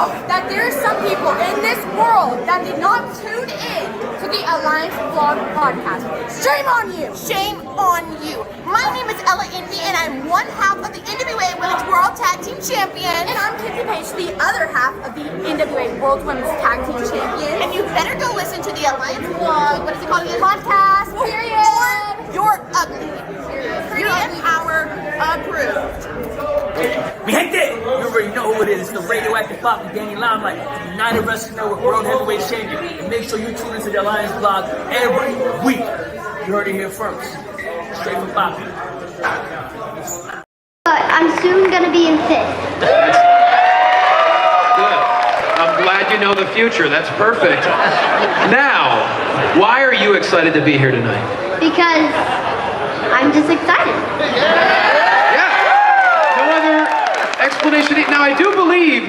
know that there are some people in this world that did not tune in to the Alliance Vlog podcast. Shame on you! Shame on you. My name is Ella Envy, and I'm one half of the NWA Women's World Tag Team Champions. And I'm Kylie Paige, the other half of the NWA World Women's Tag Team Champions. And you better go listen to the Alliance Vlog, what is it called again? Podcast, period. Or you're ugly. Pretty and power approved. Mi gente, you already know who it is. It's the radioactive pop with Danny Limelight, the United Wrestling Network World Heavyweight Champion. And make sure you tune into the Alliance Vlog every week. You heard it here first. Straight from Poppy. I'm soon gonna be in fifth. Good. I'm glad you know the future. That's perfect. Now, why are you excited to be here tonight? Because I'm just excited. Yeah. No other explanation. Now, I do believe,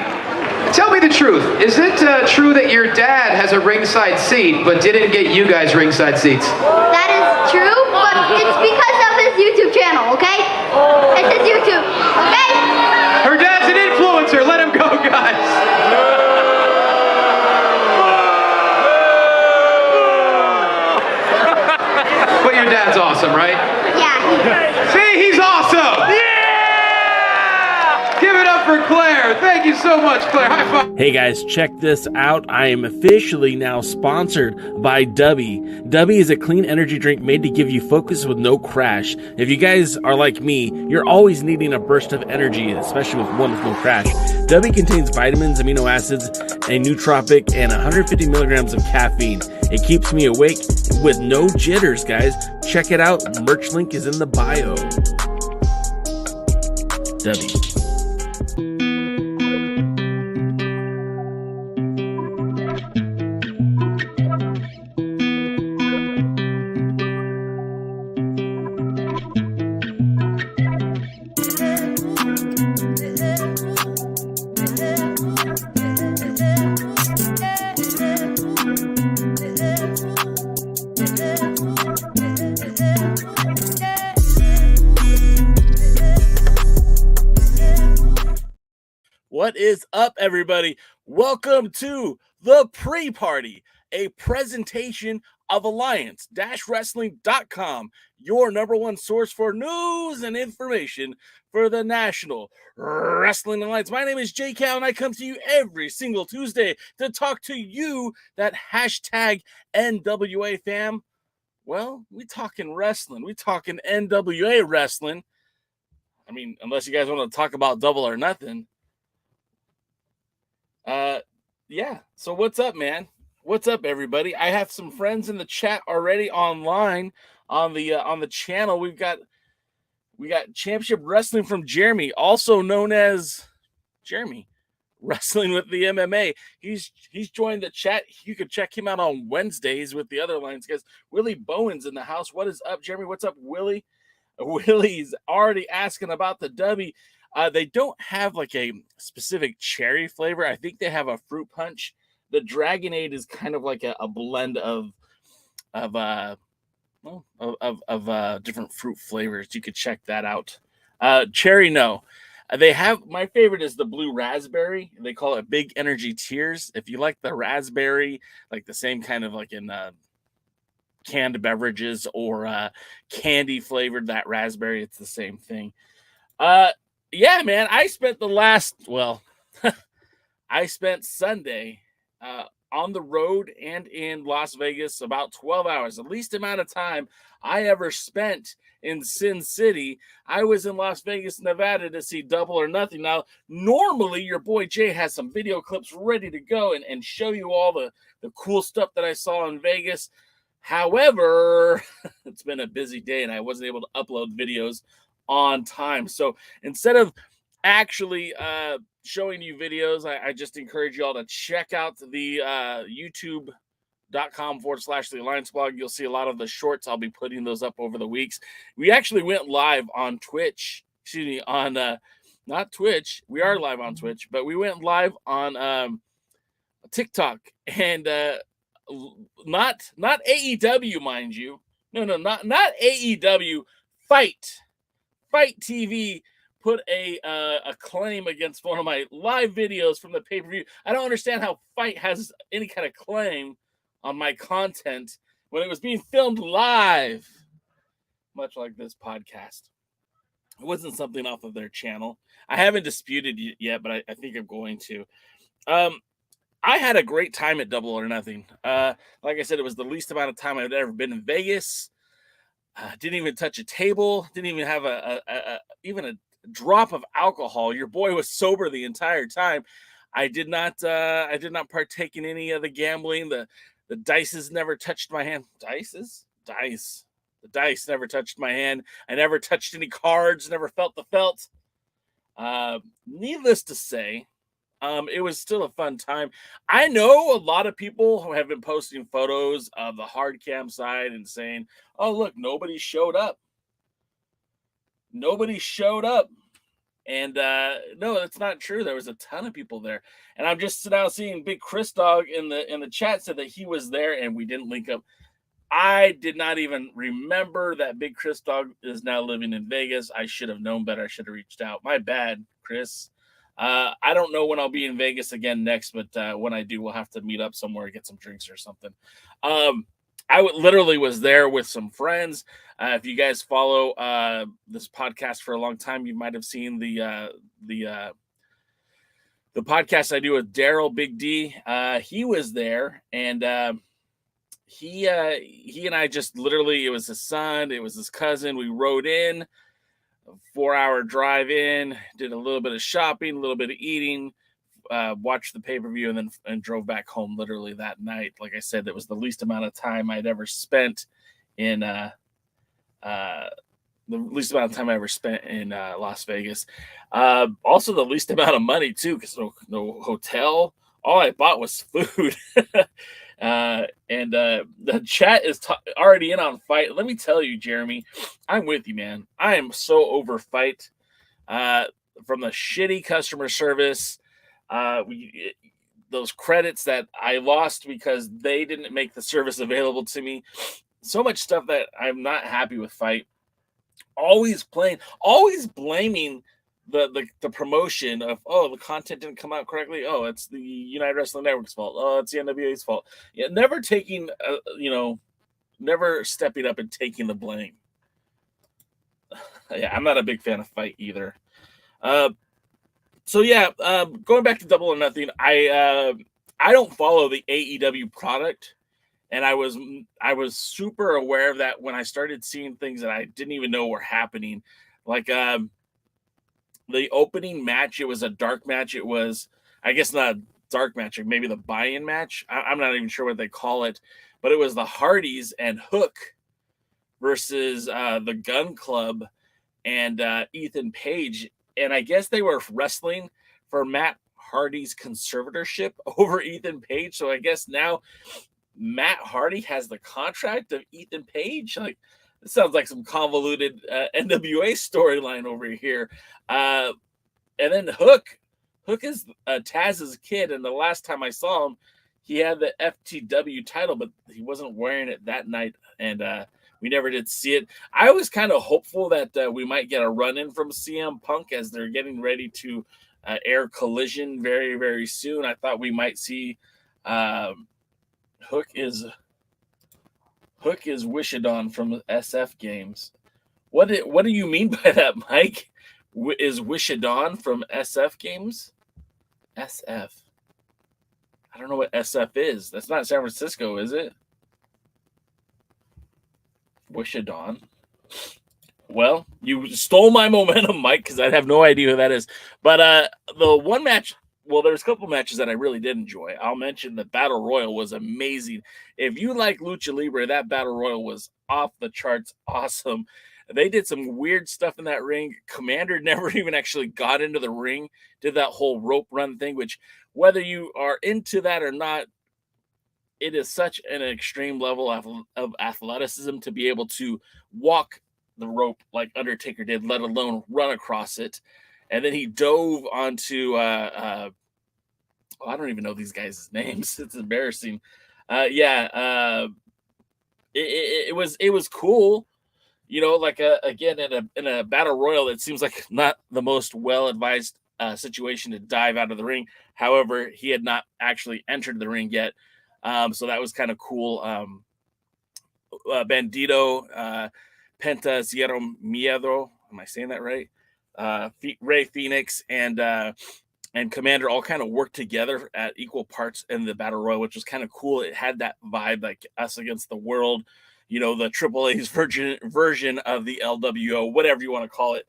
tell me the truth. Is it true that your dad has a ringside seat but didn't get you guys ringside seats? That is true, but it's because of his YouTube channel, okay? It's his YouTube, okay? Her dad's an influencer. Let him go, guys. But your dad's awesome, right? Yeah. See, he's awesome! Yeah! Give it up for Claire. Thank you so much, Claire. High five. Hey guys, check this out. I am officially now sponsored by Dubby. Dubby is a clean energy drink made to give you focus with no crash. If you guys are like me, you're always needing a burst of energy, especially with one with no crash. Dubby contains vitamins, amino acids, a nootropic, and 150 milligrams of caffeine. It keeps me awake with no jitters, guys. Check it out. Merch link is in the bio. Dubby. What is up, everybody? Welcome to the Pre-Party, a presentation of Alliance-Wrestling.com, your number one source for news and information for the National Wrestling Alliance. My name is Jay Cal, and I come to you every single Tuesday to talk to you, that hashtag NWA fam. Well, we talking wrestling. We talking NWA wrestling. I mean, unless you guys want to talk about Double or Nothing. Yeah. So what's up, man? What's up, everybody? I have some friends in the chat already online on the channel. We got Championship Wrestling from Jeremy, also known as Jeremy Wrestling with the MMA. He's joined the chat. You can check him out on Wednesdays with the other lines, guys. Willie Bowen's in the house. What is up, Jeremy? What's up, Willie? Willie's already asking about the W. They don't have like a specific cherry flavor. I think they have a fruit punch. The Dragonade is kind of like a blend of different fruit flavors. You could check that out. Cherry, no. They have, my favorite is the blue raspberry. They call it Big Energy Tears. If you like the raspberry, like the same kind of like in canned beverages or candy flavored, that raspberry, it's the same thing. Yeah, man, I spent I spent Sunday on the road and in Las Vegas, about 12 hours, the least amount of time I ever spent in Sin City. I was in Las Vegas, Nevada to see Double or Nothing. Now, normally your boy Jay has some video clips ready to go and show you all the cool stuff that I saw in Vegas. However, it's been a busy day and I wasn't able to upload videos on time. So instead of actually showing you videos, I just encourage you all to check out the youtube.com/the Alliance blog. You'll see a lot of the shorts. I'll be putting those up over the weeks. We actually went live on Twitch, on not Twitch. We are live on Twitch, but we went live on TikTok, and not AEW, mind you. No, not AEW. Fight TV put a claim against one of my live videos from the pay-per-view. I don't understand how Fight has any kind of claim on my content when it was being filmed live, much like this podcast. It wasn't something off of their channel. I haven't disputed it yet, but I think I'm going to. I had a great time at Double or Nothing. Like I said, it was the least amount of time I've ever been in Vegas. Didn't even touch a table. Didn't even have even a drop of alcohol. Your boy was sober the entire time. I did not partake in any of the gambling. The dices never touched my hand. Dice. The dice never touched my hand. I never touched any cards. Never felt the felt. Needless to say, it was still a fun time. I know a lot of people who have been posting photos of the hard cam side and saying, "Oh, look, nobody showed up. Nobody showed up." And no, that's not true. There was a ton of people there. And I'm just now seeing Big Chris Dog in the chat said that he was there and we didn't link up. I did not even remember that Big Chris Dog is now living in Vegas. I should have known better. I should have reached out. My bad, Chris. I don't know when I'll be in Vegas again next, but when I do, we'll have to meet up somewhere, get some drinks or something. I literally was there with some friends. If you guys follow this podcast for a long time, you might have seen the podcast I do with Daryl Big D. He was there, and he and I just literally, it was his son, it was his cousin. We rode in, a 4-hour drive in, did a little bit of shopping, a little bit of eating, watched the pay-per-view, and drove back home literally that night. Like I said, that was the least amount of time I'd ever spent in Las Vegas. Also the least amount of money too, because no hotel. All I bought was food. And the chat is already in on Fight. Let me tell you, Jeremy, I'm with you, man. I am so over Fight. From the shitty customer service, those credits that I lost because they didn't make the service available to me. So much stuff that I'm not happy with Fight. Always blaming the promotion of, oh, the content didn't come out correctly. Oh, it's the United Wrestling Network's fault. Oh, it's the NWA's fault. Yeah, never taking, never stepping up and taking the blame. Yeah, I'm not a big fan of Fight either. Going back to Double or Nothing, I don't follow the AEW product, and I was super aware of that when I started seeing things that I didn't even know were happening, like the opening match. It was a dark match. It was, I guess, not a dark match, maybe the buy-in match. I'm not even sure what they call it, but it was the Hardys and Hook versus the Gun Club and Ethan Page. And I guess they were wrestling for Matt Hardy's conservatorship over Ethan Page. So I guess now Matt Hardy has the contract of Ethan Page. Like, it sounds like some convoluted NWA storyline over here. And then Hook is Taz's kid. And the last time I saw him, he had the FTW title, but he wasn't wearing it that night. And we never did see it. I was kind of hopeful that we might get a run-in from CM Punk as they're getting ready to air Collision very, very soon. I thought we might see Hook is Wishadon from SF Games. What do you mean by that, Mike? Is Wishadon from SF Games? SF. I don't know what SF is. That's not San Francisco, is it? Wishadon. Well, you stole my momentum, Mike, because I have no idea who that is. But the one match, well, there's a couple matches that I really did enjoy. I'll mention the Battle Royal was amazing. If you like Lucha Libre, that Battle Royal was off the charts awesome. They did some weird stuff in that ring. Commander never even actually got into the ring, did that whole rope run thing, which whether you are into that or not, it is such an extreme level of athleticism to be able to walk the rope like Undertaker did, let alone run across it. And then he dove onto, I don't even know these guys' names. It's embarrassing. It was cool. like again in a battle royal, it seems like not the most well advised situation to dive out of the ring. However, he had not actually entered the ring yet, so that was kind of cool. Bandito, Penta Zero Miedo, am I saying that right? Ray Phoenix and Commander all kind of worked together at equal parts in the battle royal, which was kind of cool. It had that vibe, like us against the world, the AAA's version of the LWO, whatever you want to call it.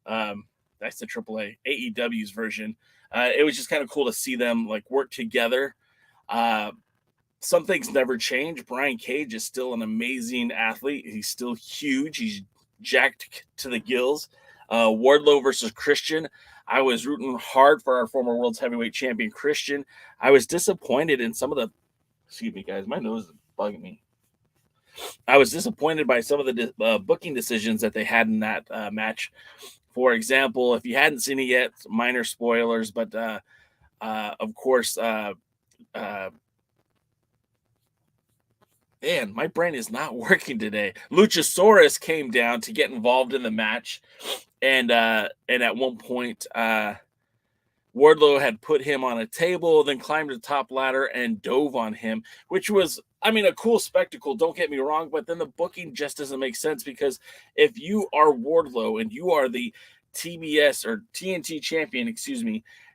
That's the AAA, AEW's version. It was just kind of cool to see them like work together. Some things never change. Brian Cage is still an amazing athlete. He's still huge. He's jacked to the gills. Wardlow versus Christian. I was rooting hard for our former world's heavyweight champion, Christian. I was disappointed in some of the, excuse me, guys, my nose is bugging me. I was disappointed by some of the booking decisions that they had in that match. For example, if you hadn't seen it yet, minor spoilers, but of course, man, my brain is not working today. Luchasaurus came down to get involved in the match. And at one point, Wardlow had put him on a table, then climbed the top ladder and dove on him, which was, a cool spectacle. Don't get me wrong, but then the booking just doesn't make sense, because if you are Wardlow and you are the TBS or TNT champion,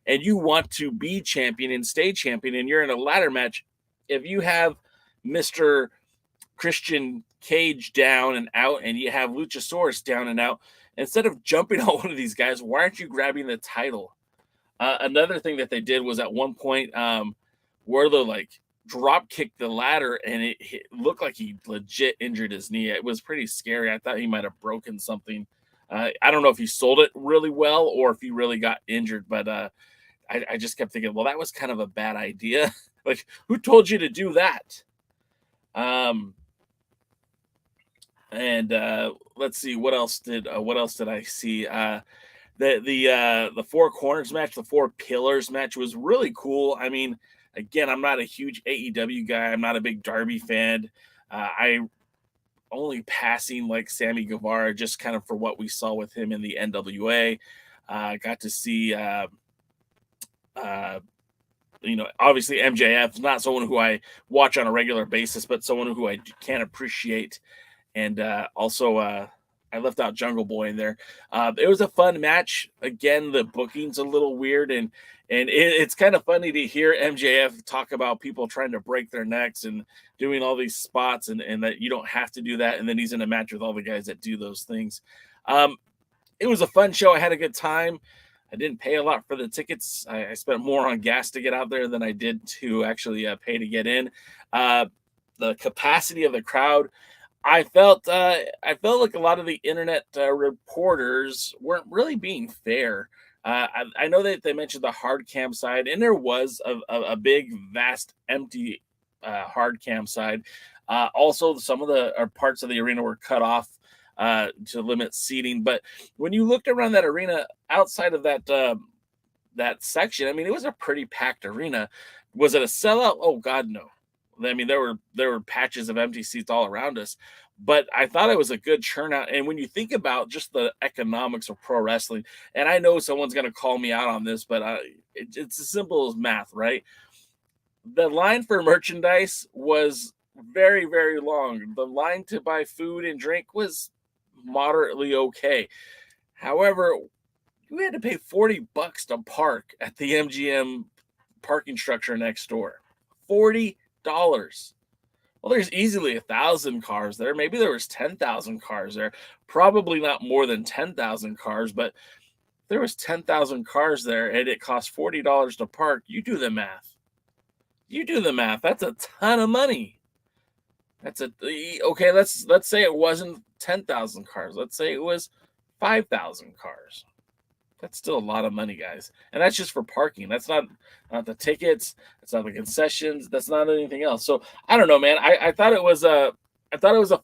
and you want to be champion and stay champion, and you're in a ladder match, if you have Mr. Christian Cage down and out and you have Luchasaurus down and out, instead of jumping on one of these guys, why aren't you grabbing the title? Another thing that they did was at one point, Wardlow drop kicked the ladder, and it looked like he legit injured his knee. It was pretty scary. I thought he might have broken something. I don't know if he sold it really well or if he really got injured, but I just kept thinking, well, that was kind of a bad idea. Who told you to do that? And let's see, what else did I see? The Four Corners match, the Four Pillars match was really cool. Again, I'm not a huge AEW guy. I'm not a big Darby fan. I only passing like Sammy Guevara, just kind of for what we saw with him in the NWA. Got to see, obviously MJF is not someone who I watch on a regular basis, but someone who I can appreciate. And also, I left out Jungle Boy in there. It was a fun match. Again, the booking's a little weird, and it's kind of funny to hear MJF talk about people trying to break their necks and doing all these spots, and that you don't have to do that. And then he's in a match with all the guys that do those things. It was a fun show. I had a good time. I didn't pay a lot for the tickets. I spent more on gas to get out there than I did to actually pay to get in. The capacity of the crowd, I felt like a lot of the internet reporters weren't really being fair. I know that they mentioned the hard cam side, and there was a big, vast, empty hard cam side. Also, some of the parts of the arena were cut off to limit seating. But when you looked around that arena, outside of that section, it was a pretty packed arena. Was it a sellout? Oh God, no. There were patches of empty seats all around us, but I thought it was a good turnout. And when you think about just the economics of pro wrestling, and I know someone's going to call me out on this, but it's as simple as math, right? The line for merchandise was very, very long. The line to buy food and drink was moderately okay. However, you had to pay $40 to park at the MGM parking structure next door. $40. Well, there's easily 1,000 cars there. Maybe there was 10,000 cars there. Probably not more than 10,000 cars, but there was 10,000 cars there and it cost $40 to park. You do the math. That's a ton of money. Okay. Let's say it wasn't 10,000 cars. Let's say it was 5,000 cars. That's still a lot of money, guys. And that's just for parking. That's not the tickets. That's not the concessions. That's not anything else. So I don't know, man. I thought it was a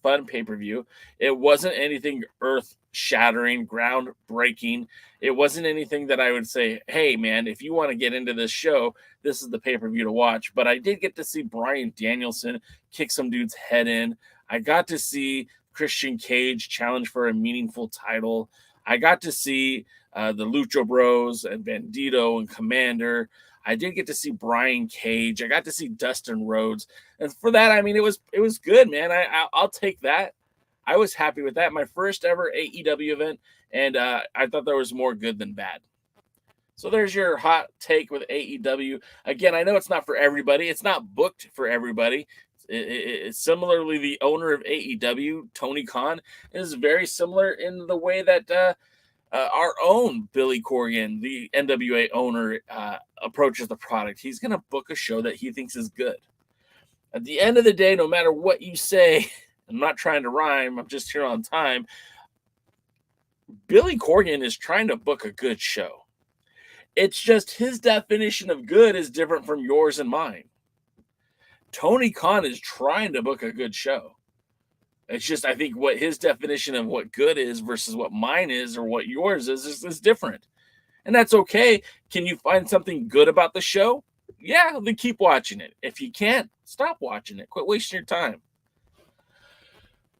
fun pay-per-view. It wasn't anything earth-shattering, groundbreaking. It wasn't anything that I would say, hey, man, if you want to get into this show, this is the pay-per-view to watch. But I did get to see Bryan Danielson kick some dude's head in. I got to see Christian Cage challenge for a meaningful title. I got to see the Lucha Bros and Bandito and Commander. I did get to see Brian Cage. I got to see Dustin Rhodes. And for that, I mean, it was good, man. I'll take that. I was happy with that. My first ever AEW event, and I thought there was more good than bad. So there's your hot take with AEW. Again, I know it's not for everybody. It's not booked for everybody. Similarly, the owner of AEW, Tony Khan, is very similar in the way that our own Billy Corgan, the NWA owner, approaches the product. He's going to book a show that he thinks is good. At the end of the day, no matter what you say, I'm not trying to rhyme, I'm just here on time, Billy Corgan is trying to book a good show. It's just his definition of good is different from yours and mine. Tony Khan is trying to book a good show. It's just, I think what his definition of what good is versus what mine is or what yours is different. And that's okay. Can you find something good about the show? Yeah, then keep watching it. If you can't, stop watching it. Quit wasting your time.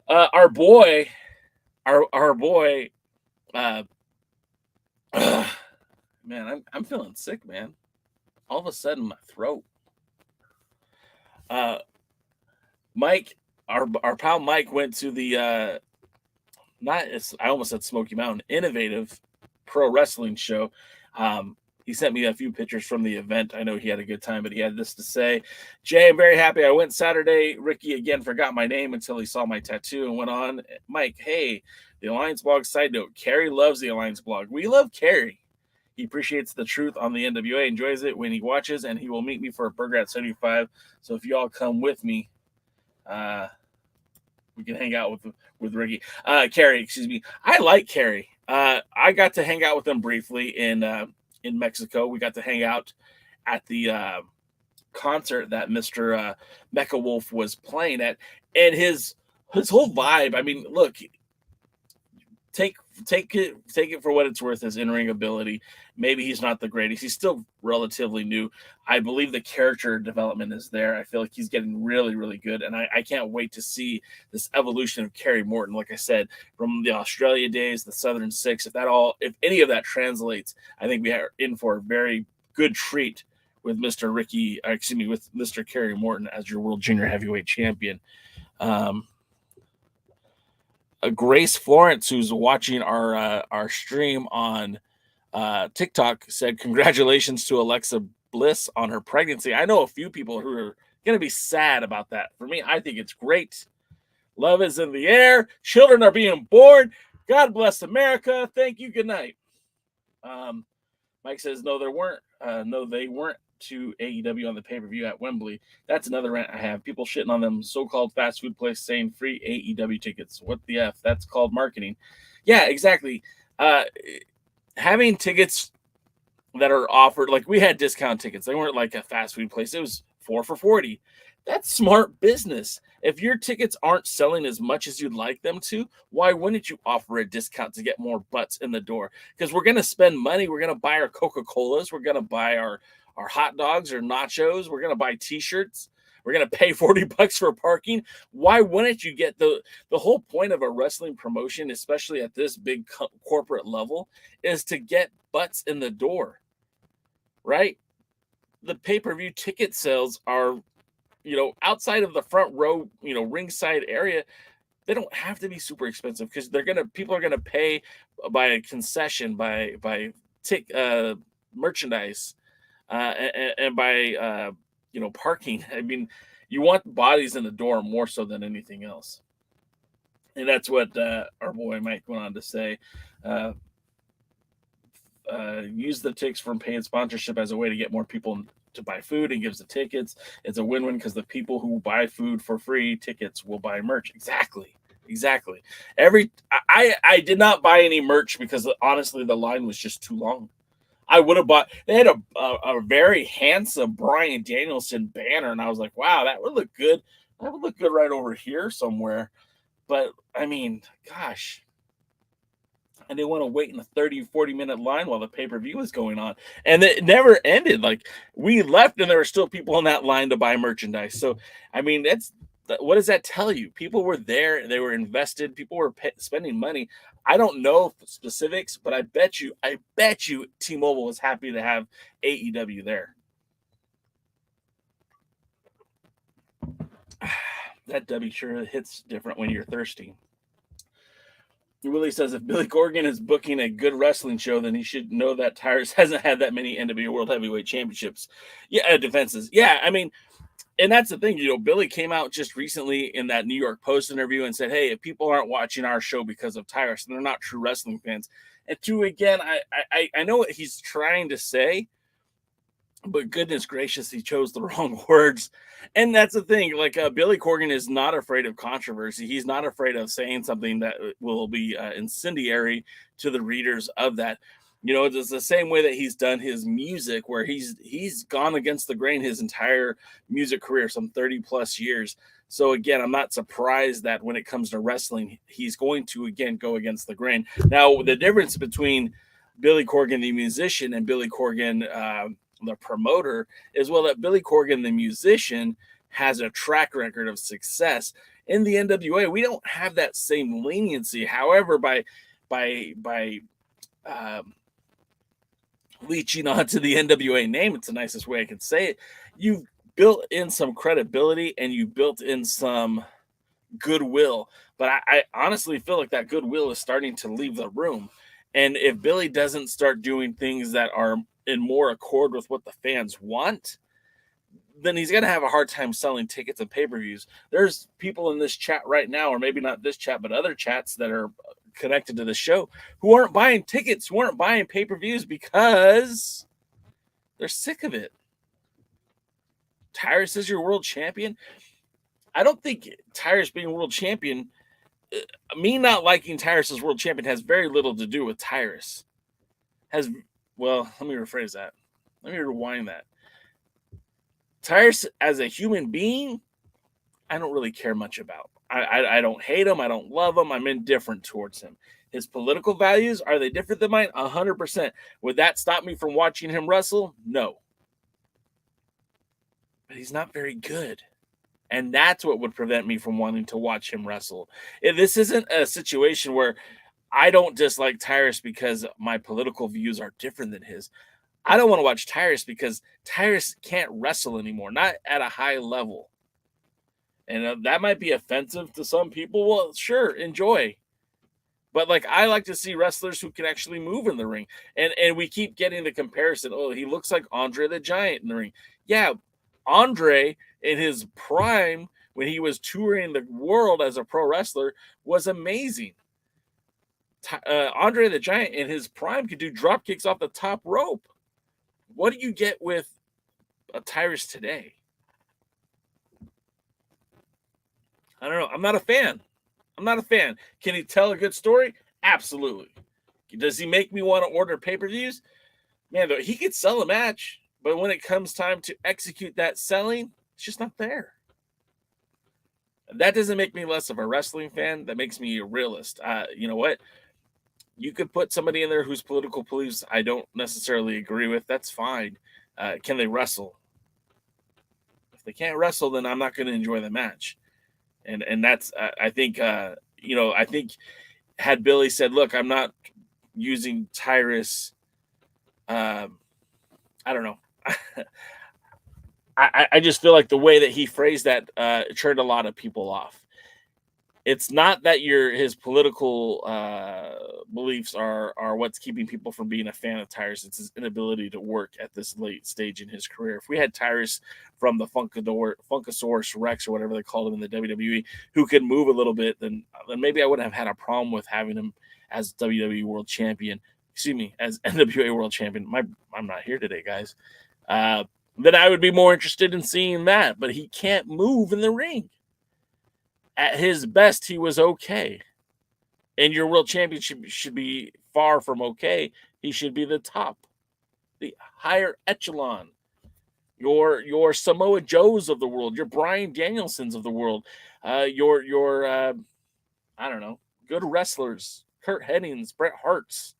Our boy, man, I'm feeling sick, man. All of a sudden, my throat. Mike, our pal Mike went to the I almost said Smoky Mountain Innovative Pro Wrestling show. He sent me a few pictures from the event. I know he had a good time, but he had this to say: Jay, I'm very happy I went Saturday. Ricky again forgot my name until he saw my tattoo and went on. Mike, hey, the Alliance Blog side note: Carrie loves the Alliance Blog. We love Carrie. He appreciates the truth on the NWA, enjoys it when he watches, and he will meet me for a burger at 75. So if y'all come with me, we can hang out with Ricky. Carrie, excuse me. I like Carrie. I got to hang out with him briefly in Mexico. We got to hang out at the concert that Mr. Mecha Wolf was playing at, and his whole vibe. I mean, look, take it for what it's worth. His in-ring ability. Maybe he's not the greatest. He's still relatively new. I believe the character development is there. I feel like he's getting really, really good. And I can't wait to see this evolution of Kerry Morton. Like I said, from the Australia days, the Southern Six, if any of that translates, I think we are in for a very good treat with with Mr. Kerry Morton as your World Junior Heavyweight Champion. Grace Florence, who's watching our stream on TikTok, said congratulations to Alexa Bliss on her pregnancy. I know a few people who are going to be sad about that. For me, I think it's great. Love is in the air. Children are being born. God bless America. Thank you. Good night. Mike says, no, they weren't to AEW on the pay-per-view at Wembley. That's another rant I have. People shitting on them so-called fast food place saying free AEW tickets. What the F? That's called marketing. Yeah, exactly. Having tickets that are offered, like we had discount tickets. They weren't like a fast food place. It was 4 for $40. That's smart business. If your tickets aren't selling as much as you'd like them to, why wouldn't you offer a discount to get more butts in the door? Because we're going to spend money. We're going to buy our Coca-Colas. We're going to buy our hot dogs or nachos. We're going to buy T-shirts. We're going to pay $40 for parking. Why wouldn't you get the whole point of a wrestling promotion, especially at this big corporate level, is to get butts in the door, right? The pay-per-view ticket sales are, outside of the front row, ringside area, they don't have to be super expensive because people are going to pay by a concession, by merchandise, and by parking. I mean, you want bodies in the door more so than anything else. And that's what our boy Mike went on to say. Use the tickets from paid sponsorship as a way to get more people to buy food and gives the tickets. It's a win-win because the people who buy food for free tickets will buy merch. Exactly. I did not buy any merch because honestly the line was just too long. I would have bought. They had a very handsome Bryan Danielson banner, and I was like, wow, that would look good. That would look good right over here somewhere. But I mean, gosh. And they want to wait in a 30, 40-minute line while the pay-per-view is going on. And it never ended. Like, we left and there were still people in that line to buy merchandise. So, I mean, What does that tell you? People were there, they were invested, people were spending money. I don't know specifics, but I bet you T-Mobile was happy to have AEW there. That W sure hits different when you're thirsty. Willie says if Billy Corgan is booking a good wrestling show, then he should know that Tyrus hasn't had that many NWA World Heavyweight Championships. Yeah, defenses. Yeah, I mean, and that's the thing, Billy came out just recently in that New York Post interview and said, hey, if people aren't watching our show because of Tyrus, then they're not true wrestling fans. And again, I know what he's trying to say, but goodness gracious, he chose the wrong words. And that's the thing, like Billy Corgan is not afraid of controversy. He's not afraid of saying something that will be incendiary to the readers of that. It's the same way that he's done his music, where he's gone against the grain his entire music career, some 30 plus years. So again, I'm not surprised that when it comes to wrestling, he's going to again go against the grain. Now, the difference between Billy Corgan, the musician, and Billy Corgan, the promoter, is that Billy Corgan, the musician, has a track record of success. In the NWA, we don't have that same leniency. However, by leeching onto the NWA name, it's the nicest way I can say it, you've built in some credibility and you built in some goodwill. But I honestly feel like that goodwill is starting to leave the room. And if Billy doesn't start doing things that are in more accord with what the fans want, then he's going to have a hard time selling tickets and pay-per-views. There's people in this chat right now, or maybe not this chat, but other chats that are connected to the show, who aren't buying tickets, who aren't buying pay-per-views because they're sick of it. Tyrus is your world champion. I don't think Tyrus being world champion, me not liking Tyrus as world champion, has very little to do with Tyrus. Well, let me rephrase that. Let me rewind that. Tyrus as a human being, I don't really care much about. I don't hate him. I don't love him. I'm indifferent towards him. His political values, are they different than mine? 100%. Would that stop me from watching him wrestle? No. But he's not very good. And that's what would prevent me from wanting to watch him wrestle. This isn't a situation where I don't dislike Tyrus because my political views are different than his. I don't want to watch Tyrus because Tyrus can't wrestle anymore, not at a high level. And that might be offensive to some people. Well, sure, enjoy. But I like to see wrestlers who can actually move in the ring. And we keep getting the comparison. Oh, he looks like Andre the Giant in the ring. Yeah, Andre in his prime, when he was touring the world as a pro wrestler, was amazing. Andre the Giant in his prime could do drop kicks off the top rope. What do you get with a Tyrus today? I don't know. I'm not a fan. Can he tell a good story? Absolutely. Does he make me want to order pay-per-views? Man, he could sell a match, but when it comes time to execute that selling, it's just not there. That doesn't make me less of a wrestling fan. That makes me a realist. You know what? You could put somebody in there whose political beliefs I don't necessarily agree with. That's fine. Can they wrestle? If they can't wrestle, then I'm not going to enjoy the match. And that's, I think, I think had Billy said, look, I'm not using Tyrus, I don't know. I just feel like the way that he phrased that turned a lot of people off. It's not that his political beliefs are what's keeping people from being a fan of Tyrus. It's his inability to work at this late stage in his career. If we had Tyrus from the Funkasaurus Rex or whatever they called him in the WWE, who could move a little bit, then maybe I wouldn't have had a problem with having him as WWE World Champion. Excuse me, as NWA World Champion. I'm not here today, guys. Then I would be more interested in seeing that. But he can't move in the ring. At his best, he was okay. And your world championship should be far from okay. He should be the top, the higher echelon. Your Samoa Joes of the world, your Bryan Danielsons of the world, your I don't know, good wrestlers, Kurt Hennings, Bret Harts,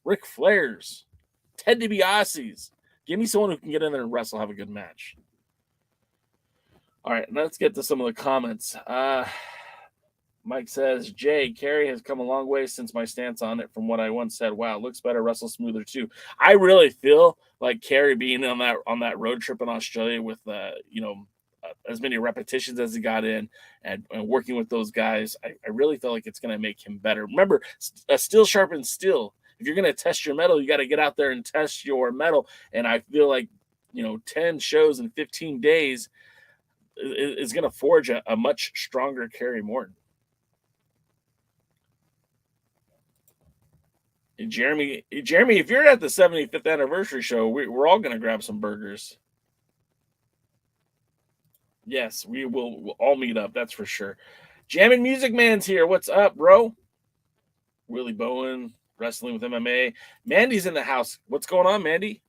Ric Flairs, Ted DiBiase's. Give me someone who can get in there and wrestle, have a good match. All right, let's get to some of the comments. Mike says, Jay, Carrie has come a long way since my stance on it from what I once said. Wow, looks better, wrestle smoother too. I really feel like Carrie being on that road trip in Australia with as many repetitions as he got in and working with those guys, I really feel like it's going to make him better. Remember, steel sharpens steel. If you're going to test your metal, you got to get out there and test your metal. And I feel like, 10 shows in 15 days is going to forge a much stronger Carrie Morton. Jeremy, if you're at the 75th anniversary show, we're all going to grab some burgers. Yes, we'll all meet up. That's for sure. Jammin' Music Man's here. What's up, bro? Willie Bowen, wrestling with MMA. Mandy's in the house. What's going on, Mandy?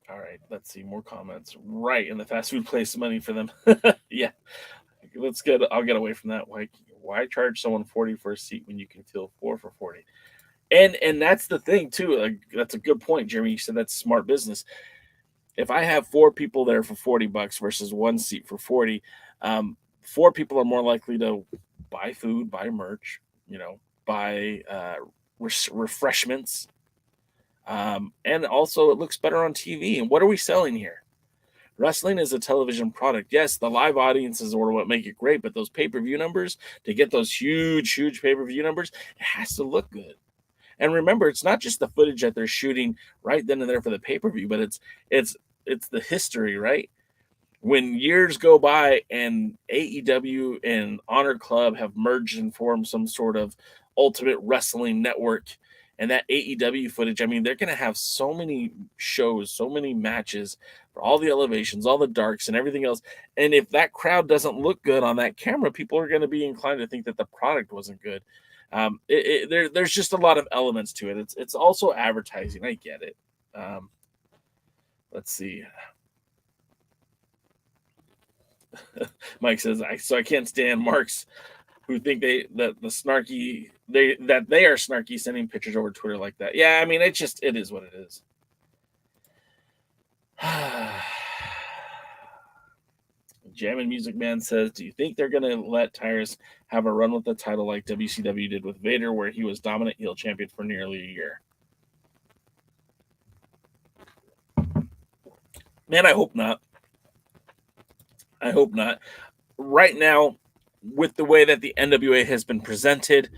All right, let's see more comments. Right, in the fast food place, money for them. Yeah, I'll get away from that. Why charge someone $40 for a seat when you can fill 4 for $40? And that's the thing too. That's a good point, Jeremy. You said that's smart business. If I have 4 people there for $40 versus 1 seat for $40, 4 people are more likely to buy food, buy merch, buy refreshments, and also it looks better on TV. And what are we selling here? Wrestling is a television product. Yes, the live audiences are what make it great, but those pay-per-view numbers, to get those huge pay-per-view numbers, it has to look good. And remember, it's not just the footage that they're shooting right then and there for the pay-per-view, but it's the history, right? When years go by and AEW and Honor Club have merged and formed some sort of Ultimate Wrestling Network, and that AEW footage, I mean, they're going to have so many shows, so many matches for all the elevations, all the darks and everything else. And if that crowd doesn't look good on that camera, people are going to be inclined to think that the product wasn't good. There's just a lot of elements to it. It's also advertising. I get it. Let's see. Mike says, I can't stand marks who think they are snarky sending pictures over Twitter like that. Yeah, I mean, it is what it is. Jammin' Music Man says, do you think they're going to let Tyrus have a run with the title like WCW did with Vader, where he was dominant heel champion for nearly a year? Man, I hope not. Right now, with the way that the NWA has been presented,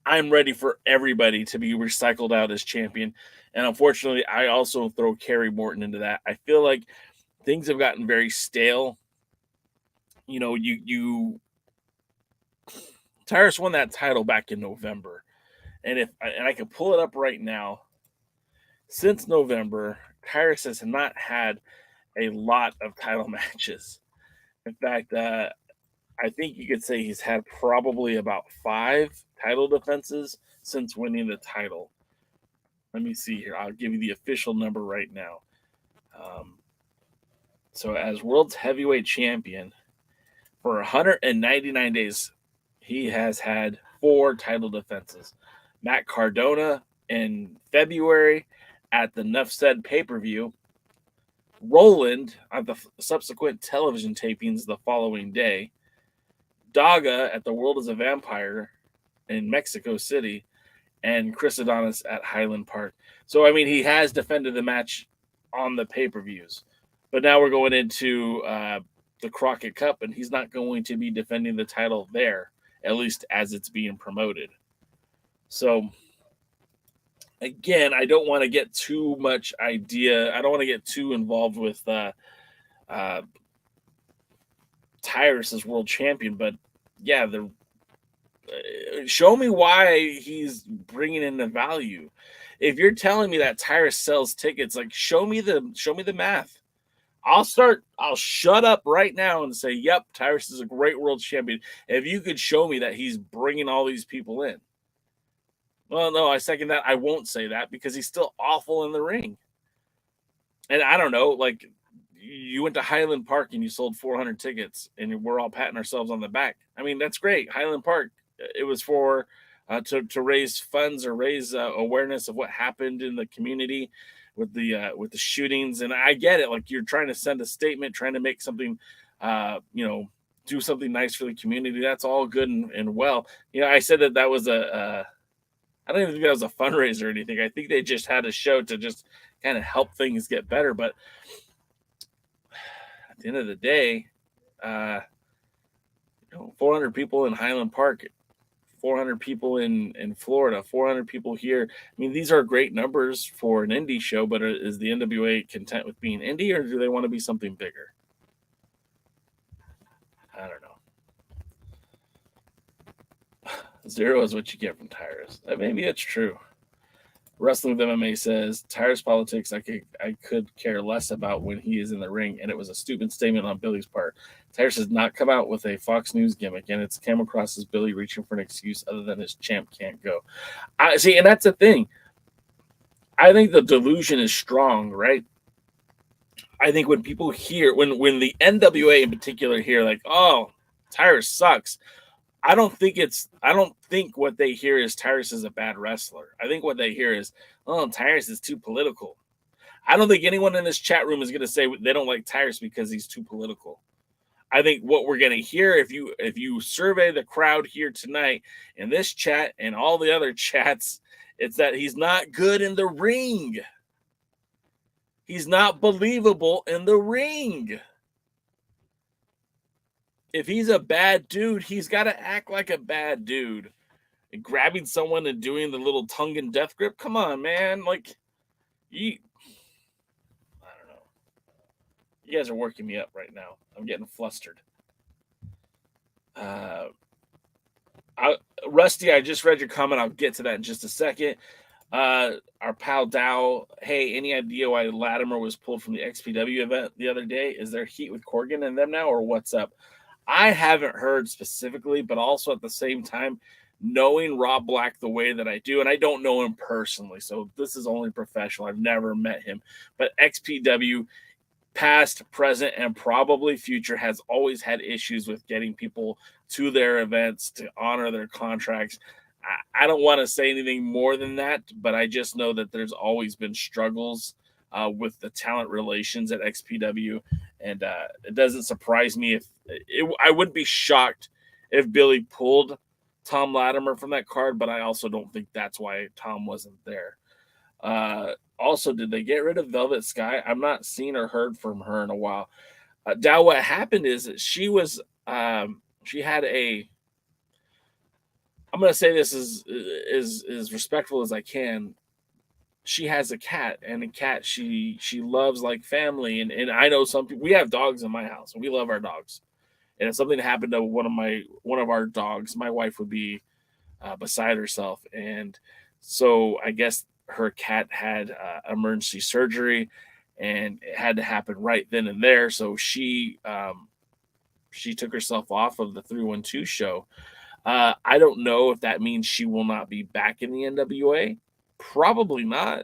I'm ready for everybody to be recycled out as champion. And unfortunately, I also throw Carrie Morton into that. I feel like things have gotten very stale. Tyrus won that title back in November. And I can pull it up right now. Since November, Tyrus has not had a lot of title matches. In fact, I think you could say he's had probably about 5 title defenses since winning the title. Let me see here. I'll give you the official number right now. So as world's heavyweight champion, for 199 days, he has had 4 title defenses. Matt Cardona in February at the Nuff Said pay-per-view. Roland on the subsequent television tapings the following day. Daga at the World is a Vampire in Mexico City. And Chris Adonis at Highland Park. So, I mean, he has defended the match on the pay-per-views. But now we're going into the Crockett Cup, and he's not going to be defending the title there, at least as it's being promoted. So, again, I don't want to get too much idea. I don't want to get too involved with Tyrus as world champion. But, yeah, show me why he's bringing in the value. If you're telling me that Tyrus sells tickets, like show me the math. I'll shut up right now and say, yep, Tyrus is a great world champion. If you could show me that he's bringing all these people in. Well, no, I second that. I won't say that because he's still awful in the ring. And I don't know, like you went to Highland Park and you sold 400 tickets and we're all patting ourselves on the back. I mean, that's great. Highland Park, it was for to raise funds or raise awareness of what happened in the community with the shootings. And I get it. Like, you're trying to send a statement, trying to make something, do something nice for the community. That's all good and well. I said that was I don't even think that was a fundraiser or anything. I think they just had a show to just kind of help things get better. But at the end of the day, 400 people in Highland Park, 400 people in Florida, 400 people here. I mean, these are great numbers for an indie show, but is the NWA content with being indie, or do they want to be something bigger? I don't know. 0 is what you get from Tyrus. Maybe it's true. Wrestling with MMA says, Tyrus politics I could care less about when he is in the ring, and it was a stupid statement on Billy's part. Tyrus has not come out with a Fox News gimmick, and it's come across as Billy reaching for an excuse other than his champ can't go. See, and that's the thing. I think the delusion is strong, right? I think when people hear, when the NWA in particular hear, like, oh, Tyrus sucks, I don't think what they hear is Tyrus is a bad wrestler. I think what they hear is, oh, Tyrus is too political. I don't think anyone in this chat room is going to say they don't like Tyrus because he's too political. I think what we're going to hear, if you survey the crowd here tonight in this chat and all the other chats, it's that he's not good in the ring. He's not believable in the ring. If he's a bad dude, he's got to act like a bad dude. And grabbing someone and doing the little tongue and death grip, come on, man. Like, I don't know. You guys are working me up right now. I'm getting flustered. Rusty, I just read your comment. I'll get to that in just a second. Our pal Dow, hey, any idea why Latimer was pulled from the XPW event the other day? Is there heat with Corgan and them now, or what's up? I haven't heard specifically, but also at the same time, knowing Rob Black the way that I do, and I don't know him personally, so this is only professional. I've never met him. But XPW, past, present, and probably future, has always had issues with getting people to their events to honor their contracts. I don't want to say anything more than that, but I just know that there's always been struggles with the talent relations at XPW, and it doesn't surprise me I wouldn't be shocked if Billy pulled Tom Latimer from that card, but I also don't think that's why Tom wasn't there. Also, did they get rid of Velvet Sky? I'm not seen or heard from her in a while. Dow, what happened is that she was she had a, I'm going to say this as respectful as I can. She has a cat, and a cat she loves like family. And I know some people, we have dogs in my house, and we love our dogs. And if something happened to one of our dogs, my wife would be beside herself. And so I guess her cat had emergency surgery, and it had to happen right then and there. So she took herself off of the 312 show. I don't know if that means she will not be back in the NWA. Probably not.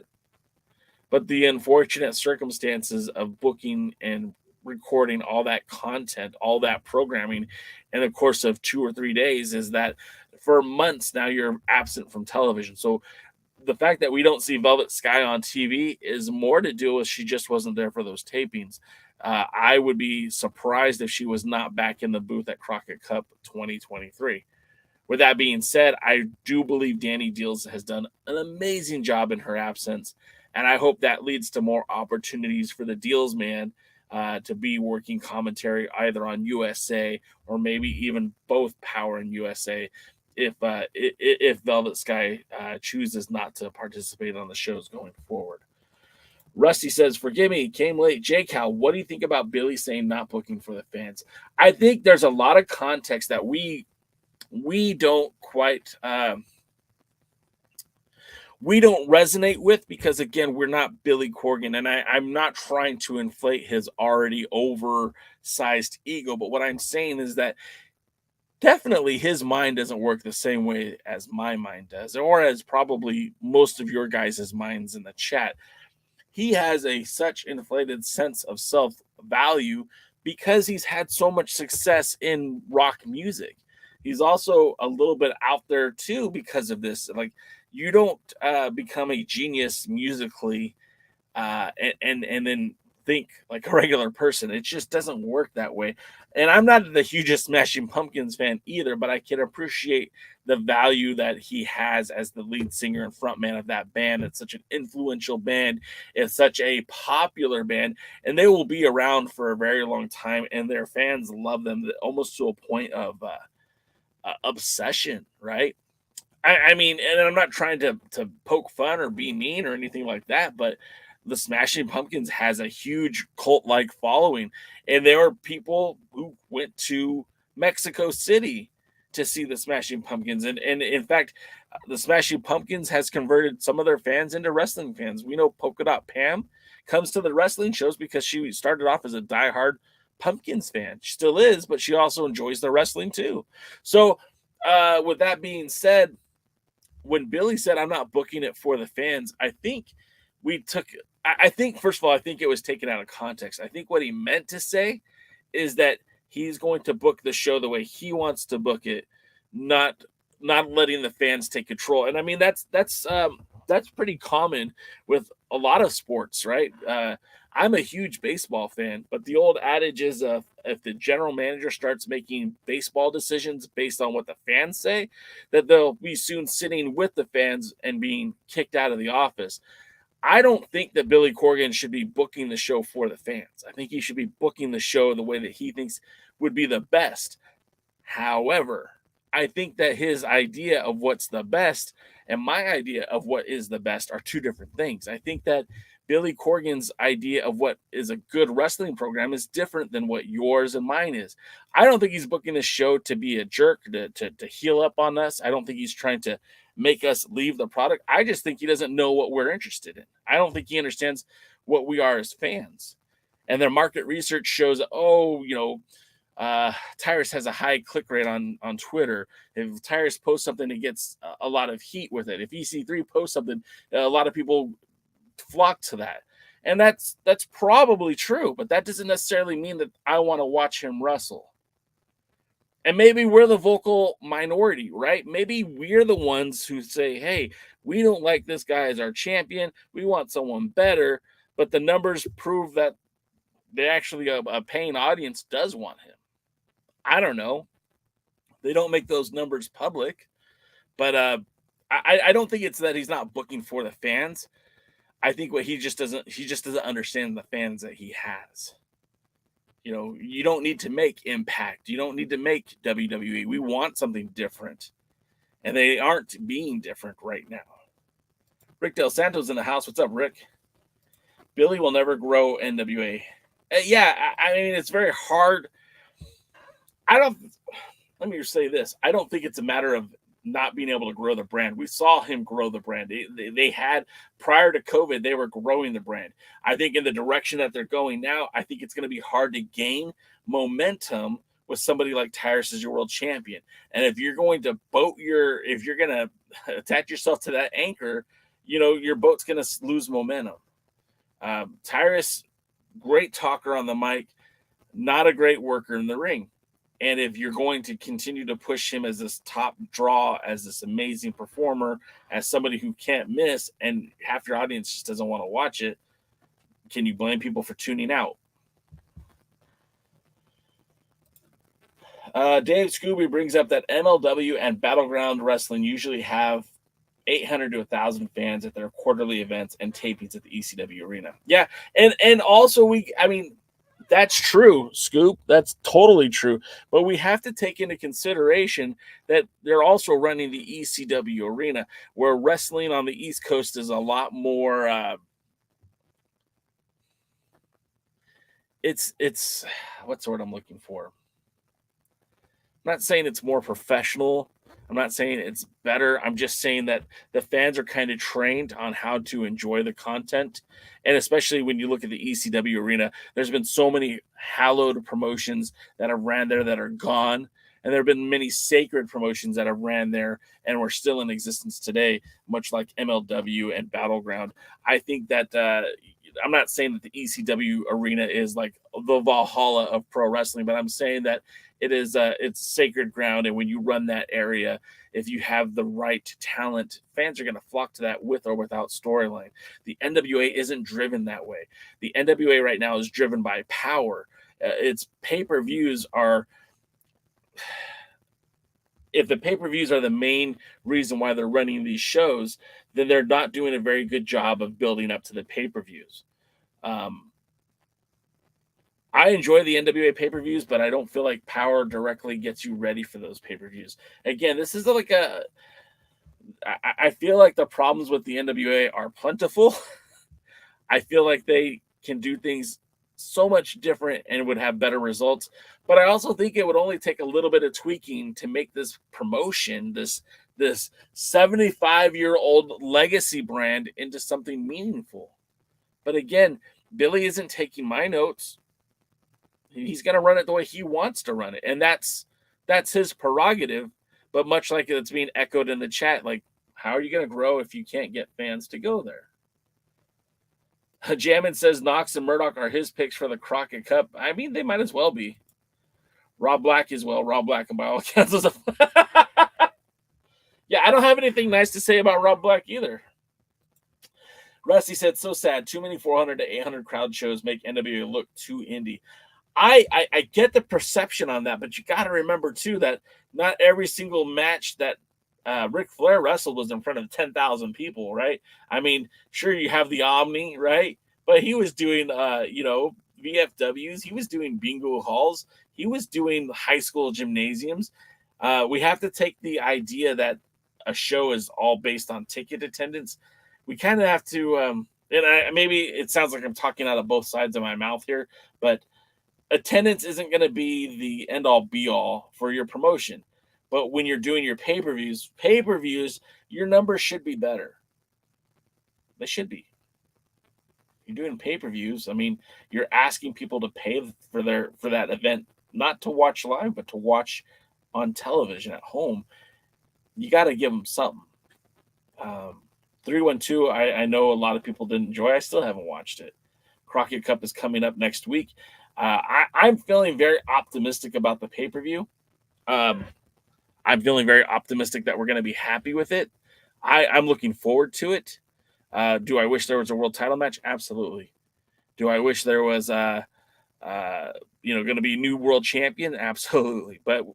But the unfortunate circumstances of booking and recording all that content, all that programming in the course of 2 or 3 days is that for months now you're absent from television. So the fact that we don't see Velvet Sky on TV is more to do with she just wasn't there for those tapings. I would be surprised if she was not back in the booth at Crockett Cup 2023. With that being said, I do believe Danny Deals has done an amazing job in her absence, and I hope that leads to more opportunities for the Deals man to be working commentary either on USA or maybe even both Power and USA if Velvet Sky chooses not to participate on the shows going forward. Rusty says, forgive me, came late. Jay Cal, what do you think about Billy saying not booking for the fans? I think there's a lot of context that we don't quite we don't resonate with, because again, we're not Billy Corgan, and I'm not trying to inflate his already oversized ego, but what I'm saying is that definitely his mind doesn't work the same way as my mind does, or as probably most of your guys' minds in the chat. He has such inflated sense of self-value because he's had so much success in rock music. He's also a little bit out there too because of this. Like, you don't become a genius musically and then think like a regular person. It just doesn't work that way. And I'm not the hugest Smashing Pumpkins fan either, but I can appreciate the value that he has as the lead singer and frontman of that band. It's such an influential band. It's such a popular band, and they will be around for a very long time, and their fans love them almost to a point of obsession, right? I mean, and I'm not trying to poke fun or be mean or anything like that, but the Smashing Pumpkins has a huge cult-like following, and there are people who went to Mexico City to see the Smashing Pumpkins, and in fact, the Smashing Pumpkins has converted some of their fans into wrestling fans. We know Polka Dot Pam comes to the wrestling shows because she started off as a diehard Pumpkins fan. She still is, but she also enjoys the wrestling too. So, with that being said, when Billy said, "I'm not booking it for the fans," I think first of all, I think it was taken out of context. I think what he meant to say is that he's going to book the show the way he wants to book it, not letting the fans take control. And I mean, that's pretty common with a lot of sports, right? I'm a huge baseball fan, but the old adage is if the general manager starts making baseball decisions based on what the fans say, that they'll be soon sitting with the fans and being kicked out of the office. I don't think that Billy Corgan should be booking the show for the fans. I think he should be booking the show the way that he thinks would be the best. However, I think that his idea of what's the best and my idea of what is the best are two different things. I think that Billy Corgan's idea of what is a good wrestling program is different than what yours and mine is. I don't think he's booking this show to be a jerk, to heal up on us. I don't think he's trying to make us leave the product. I just think he doesn't know what we're interested in. I don't think he understands what we are as fans. And their market research shows, Tyrus has a high click rate on Twitter. If Tyrus posts something, it gets a lot of heat with it. If EC3 posts something, a lot of people flock to that. And that's probably true, but that doesn't necessarily mean that I want to watch him wrestle. And maybe we're the vocal minority, right? Maybe we're the ones who say, hey, we don't like this guy as our champion. We want someone better. But the numbers prove that they actually, a paying audience does want him. I don't know. They don't make those numbers public. But I don't think it's that he's not booking for the fans. I think he just doesn't understand the fans that he has. You know, you don't need to make Impact. You don't need to make WWE. We want something different. And they aren't being different right now. Rick Del Santo's in the house. What's up, Rick? Billy will never grow NWA. I mean, it's very hard. Let me just say this. I don't think it's a matter of not being able to grow the brand. We saw him grow the brand. They had, prior to COVID, they were growing the brand. I think in the direction that they're going now, I think it's going to be hard to gain momentum with somebody like Tyrus as your world champion. And if you're going to if you're going to attach yourself to that anchor, your boat's going to lose momentum. Tyrus, great talker on the mic, not a great worker in the ring. And if you're going to continue to push him as this top draw, as this amazing performer, as somebody who can't miss, and half your audience just doesn't want to watch it, can you blame people for tuning out? Dave Scooby brings up that MLW and Battleground Wrestling usually have 800 to 1,000 fans at their quarterly events and tapings at the ECW arena. Yeah, and also that's true, Scoop. That's totally true. But we have to take into consideration that they're also running the ECW arena, where wrestling on the East Coast is a lot more. It's what's the word I'm looking for? I'm not saying it's more professional. I'm not saying it's better. I'm just saying that the fans are kind of trained on how to enjoy the content. And especially when you look at the ECW arena, there's been so many hallowed promotions that have ran there that are gone. And there have been many sacred promotions that have ran there and were still in existence today, much like MLW and Battleground. I think that, I'm not saying that the ECW arena is like the Valhalla of pro wrestling, but I'm saying that it's sacred ground, and when you run that area, if you have the right talent, fans are going to flock to that with or without storyline. The NWA isn't driven that way. The NWA right now is driven by power. Its pay-per-views are, if the pay-per-views are the main reason why they're running these shows, then they're not doing a very good job of building up to the pay-per-views. I enjoy the NWA pay-per-views, but I don't feel like power directly gets you ready for those pay-per-views. Again, this is like I feel like the problems with the NWA are plentiful. I feel like they can do things so much different and would have better results. But I also think it would only take a little bit of tweaking to make this promotion, this 75-year-old legacy brand, into something meaningful. But again, Billy isn't taking my notes. He's going to run it the way he wants to run it. And that's his prerogative. But much like it's being echoed in the chat, like, how are you going to grow if you can't get fans to go there? Jammin says Knox and Murdoch are his picks for the Crockett Cup. I mean, they might as well be. Rob Black as well. Rob Black and by all accounts. Yeah, I don't have anything nice to say about Rob Black either. Rusty said, so sad. Too many 400 to 800 crowd shows make NWA look too indie. I get the perception on that, but you got to remember, too, that not every single match that Ric Flair wrestled was in front of 10,000 people, right? I mean, sure, you have the Omni, right? But he was doing, VFWs. He was doing bingo halls. He was doing high school gymnasiums. We have to take the idea that a show is all based on ticket attendance. We kind of have to, maybe it sounds like I'm talking out of both sides of my mouth here, but attendance isn't going to be the end-all be-all for your promotion. But when you're doing your pay-per-views, your numbers should be better. They should be. You're doing pay-per-views. I mean, you're asking people to pay for that event, not to watch live, but to watch on television at home. You got to give them something. 312, I know a lot of people didn't enjoy. I still haven't watched it. Crockett Cup is coming up next week. I'm feeling very optimistic about the pay-per-view. I'm feeling very optimistic that we're going to be happy with it. I'm looking forward to it. Do I wish there was a world title match? Absolutely. Do I wish there was going to be a new world champion? Absolutely. But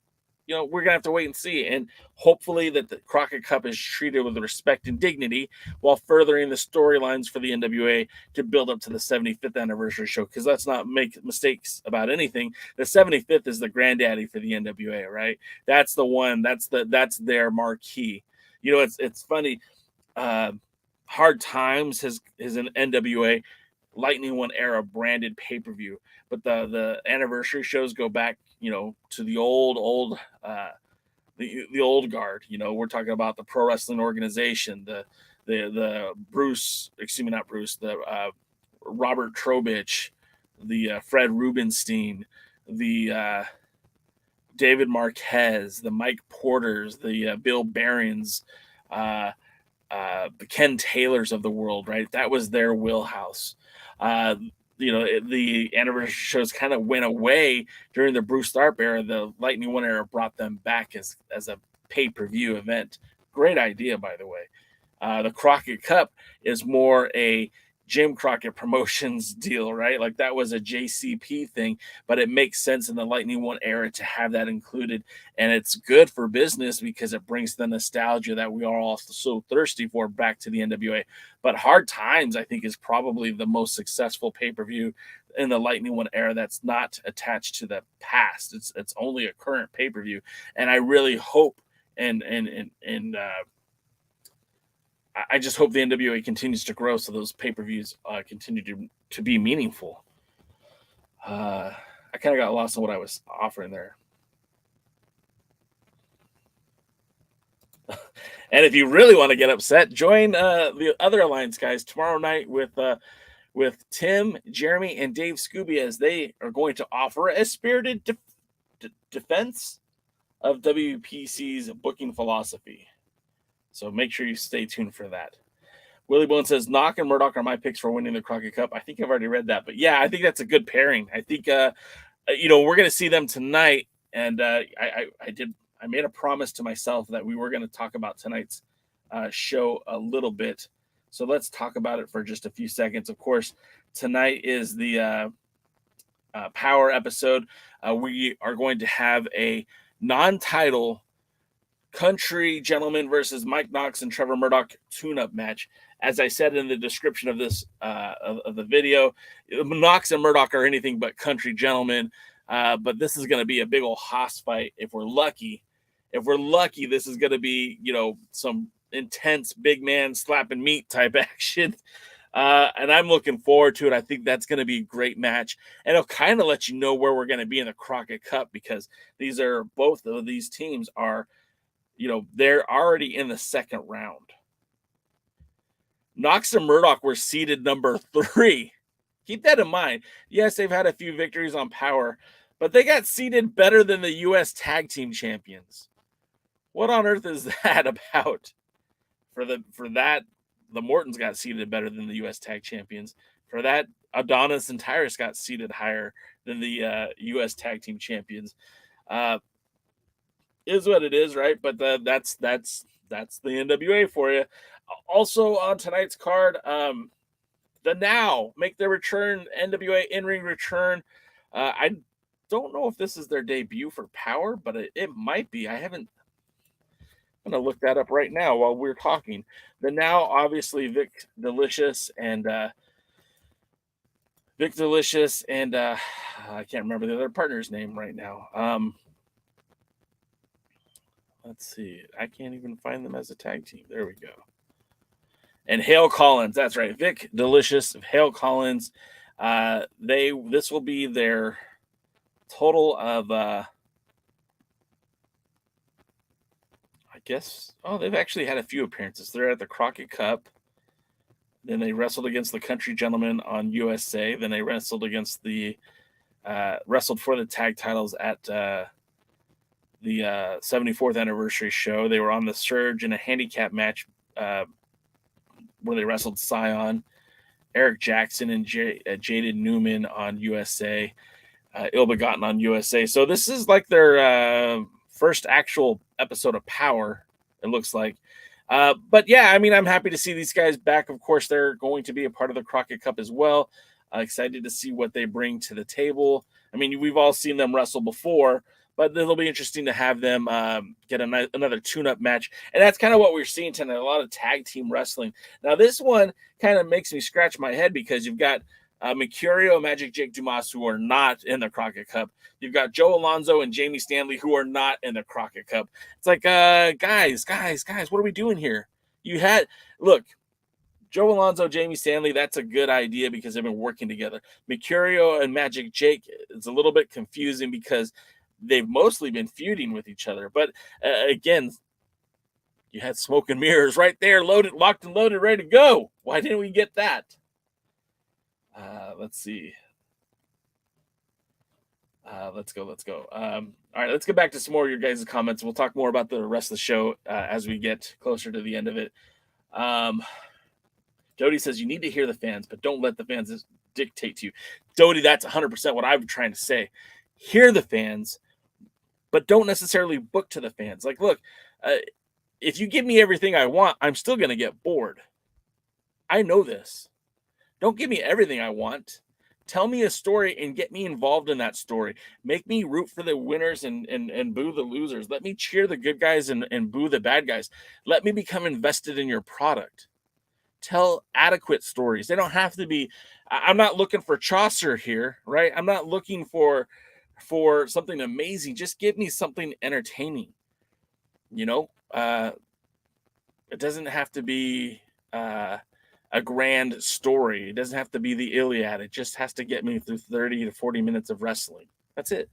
we're going to have to wait and see. And hopefully that the Crockett Cup is treated with respect and dignity while furthering the storylines for the NWA to build up to the 75th anniversary show. Because let's not make mistakes about anything. The 75th is the granddaddy for the NWA, right? That's the one. That's their marquee. It's funny. Hard Times is an NWA Lightning One era branded pay-per-view, but the anniversary shows go back, to the old the old guard. We're talking about the Pro Wrestling Organization, the Bruce, not Bruce, the Robert Trowbridge, the Fred Rubenstein, the David Marquez, the Mike Porters, the Bill Barons, the Ken Taylors of the world, right? That was their wheelhouse. The anniversary shows kind of went away during the Bruce Tharpe era. The Lightning One era brought them back as a pay-per-view event. Great idea, by the way. The Crockett Cup is more a Jim Crockett Promotions deal, right? Like that was a JCP thing, but it makes sense in the Lightning One era to have that included. And it's good for business because it brings the nostalgia that we are all so thirsty for back to the NWA. But Hard Times, I think, is probably the most successful pay-per-view in the Lightning One era that's not attached to the past. It's only a current pay-per-view. And I really hope I just hope the NWA continues to grow so those pay-per-views continue to be meaningful. I kind of got lost on what I was offering there. And if you really want to get upset, join the other Alliance guys tomorrow night with Tim, Jeremy, and Dave Scooby, as they are going to offer a spirited defense of WPC's booking philosophy. So make sure you stay tuned for that. Willie Bone says, Knock and Murdoch are my picks for winning the Crockett Cup. I think I've already read that. But, yeah, I think that's a good pairing. I think, we're going to see them tonight. And I made a promise to myself that we were going to talk about tonight's show a little bit. So let's talk about it for just a few seconds. Of course, tonight is the Power episode. We are going to have a non-title Country Gentleman versus Mike Knox and Trevor Murdoch tune-up match. As I said in the description of this of the video, Knox and Murdoch are anything but country gentlemen. But this is going to be a big old hoss fight if we're lucky. If we're lucky, this is going to be, some intense big man slapping meat type action. And I'm looking forward to it. I think that's going to be a great match. And it'll kind of let you know where we're going to be in the Crockett Cup, because both of these teams are, they're already in the second round. Knox and Murdoch were seeded number 3. Keep that in mind. Yes, they've had a few victories on Power, but they got seeded better than the U.S. Tag Team Champions. What on earth is that about? For that, the Mortons got seeded better than the U.S. Tag Champions. For that, Adonis and Tyrus got seeded higher than the U.S. Tag Team Champions. Is what it is, right? But that's the NWA for you. Also on tonight's card, the Now make their return, NWA in-ring return. I don't know if this is their debut for Power, but it might be. I'm going to look that up right now while we're talking. The Now, obviously, Vic Delicious and I can't remember the other partner's name right now. Let's see. I can't even find them as a tag team. There we go. And Hale Collins, that's right. Vic Delicious, Hale Collins. This will be their total of they've actually had a few appearances. They're at the Crockett Cup. Then they wrestled against the Country Gentlemen on USA. Then they wrestled against wrestled for the tag titles at the 74th anniversary show. They were on the Surge in a handicap match where they wrestled Scion, Eric Jackson, and Jaded Newman on USA, Ill Begotten on USA. So this is like their first actual episode of Power, it looks like. But yeah, I mean, I'm happy to see these guys back. Of course, they're going to be a part of the Crockett Cup as well. Excited to see what they bring to the table. I mean, we've all seen them wrestle before, but it'll be interesting to have them get another tune-up match. And that's kind of what we're seeing tonight, a lot of tag team wrestling. Now, this one kind of makes me scratch my head because you've got Mercurio and Magic Jake Dumas, who are not in the Crockett Cup. You've got Joe Alonzo and Jamie Stanley, who are not in the Crockett Cup. It's like, guys, what are we doing here? Look, Joe Alonzo, Jamie Stanley, that's a good idea because they've been working together. Mercurio and Magic Jake, it's a little bit confusing because they've mostly been feuding with each other. But again, you had Smoke and Mirrors right there, locked and loaded, ready to go. Why didn't we get that? Let's see. Let's go. All right, let's get back to some more of your guys' comments. We'll talk more about the rest of the show as we get closer to the end of it. Dodie says, you need to hear the fans, but don't let the fans dictate to you. Dodie, that's 100% what I'm trying to say. Hear the fans, but don't necessarily book to the fans. Like, look, if you give me everything I want, I'm still going to get bored. I know this. Don't give me everything I want. Tell me a story and get me involved in that story. Make me root for the winners and boo the losers. Let me cheer the good guys and boo the bad guys. Let me become invested in your product. Tell adequate stories. They don't have to be, I'm not looking for Chaucer here, right? I'm not looking for something amazing. Just give me something entertaining. It doesn't have to be a grand story. It doesn't have to be the Iliad. It just has to get me through 30 to 40 minutes of wrestling. That's it.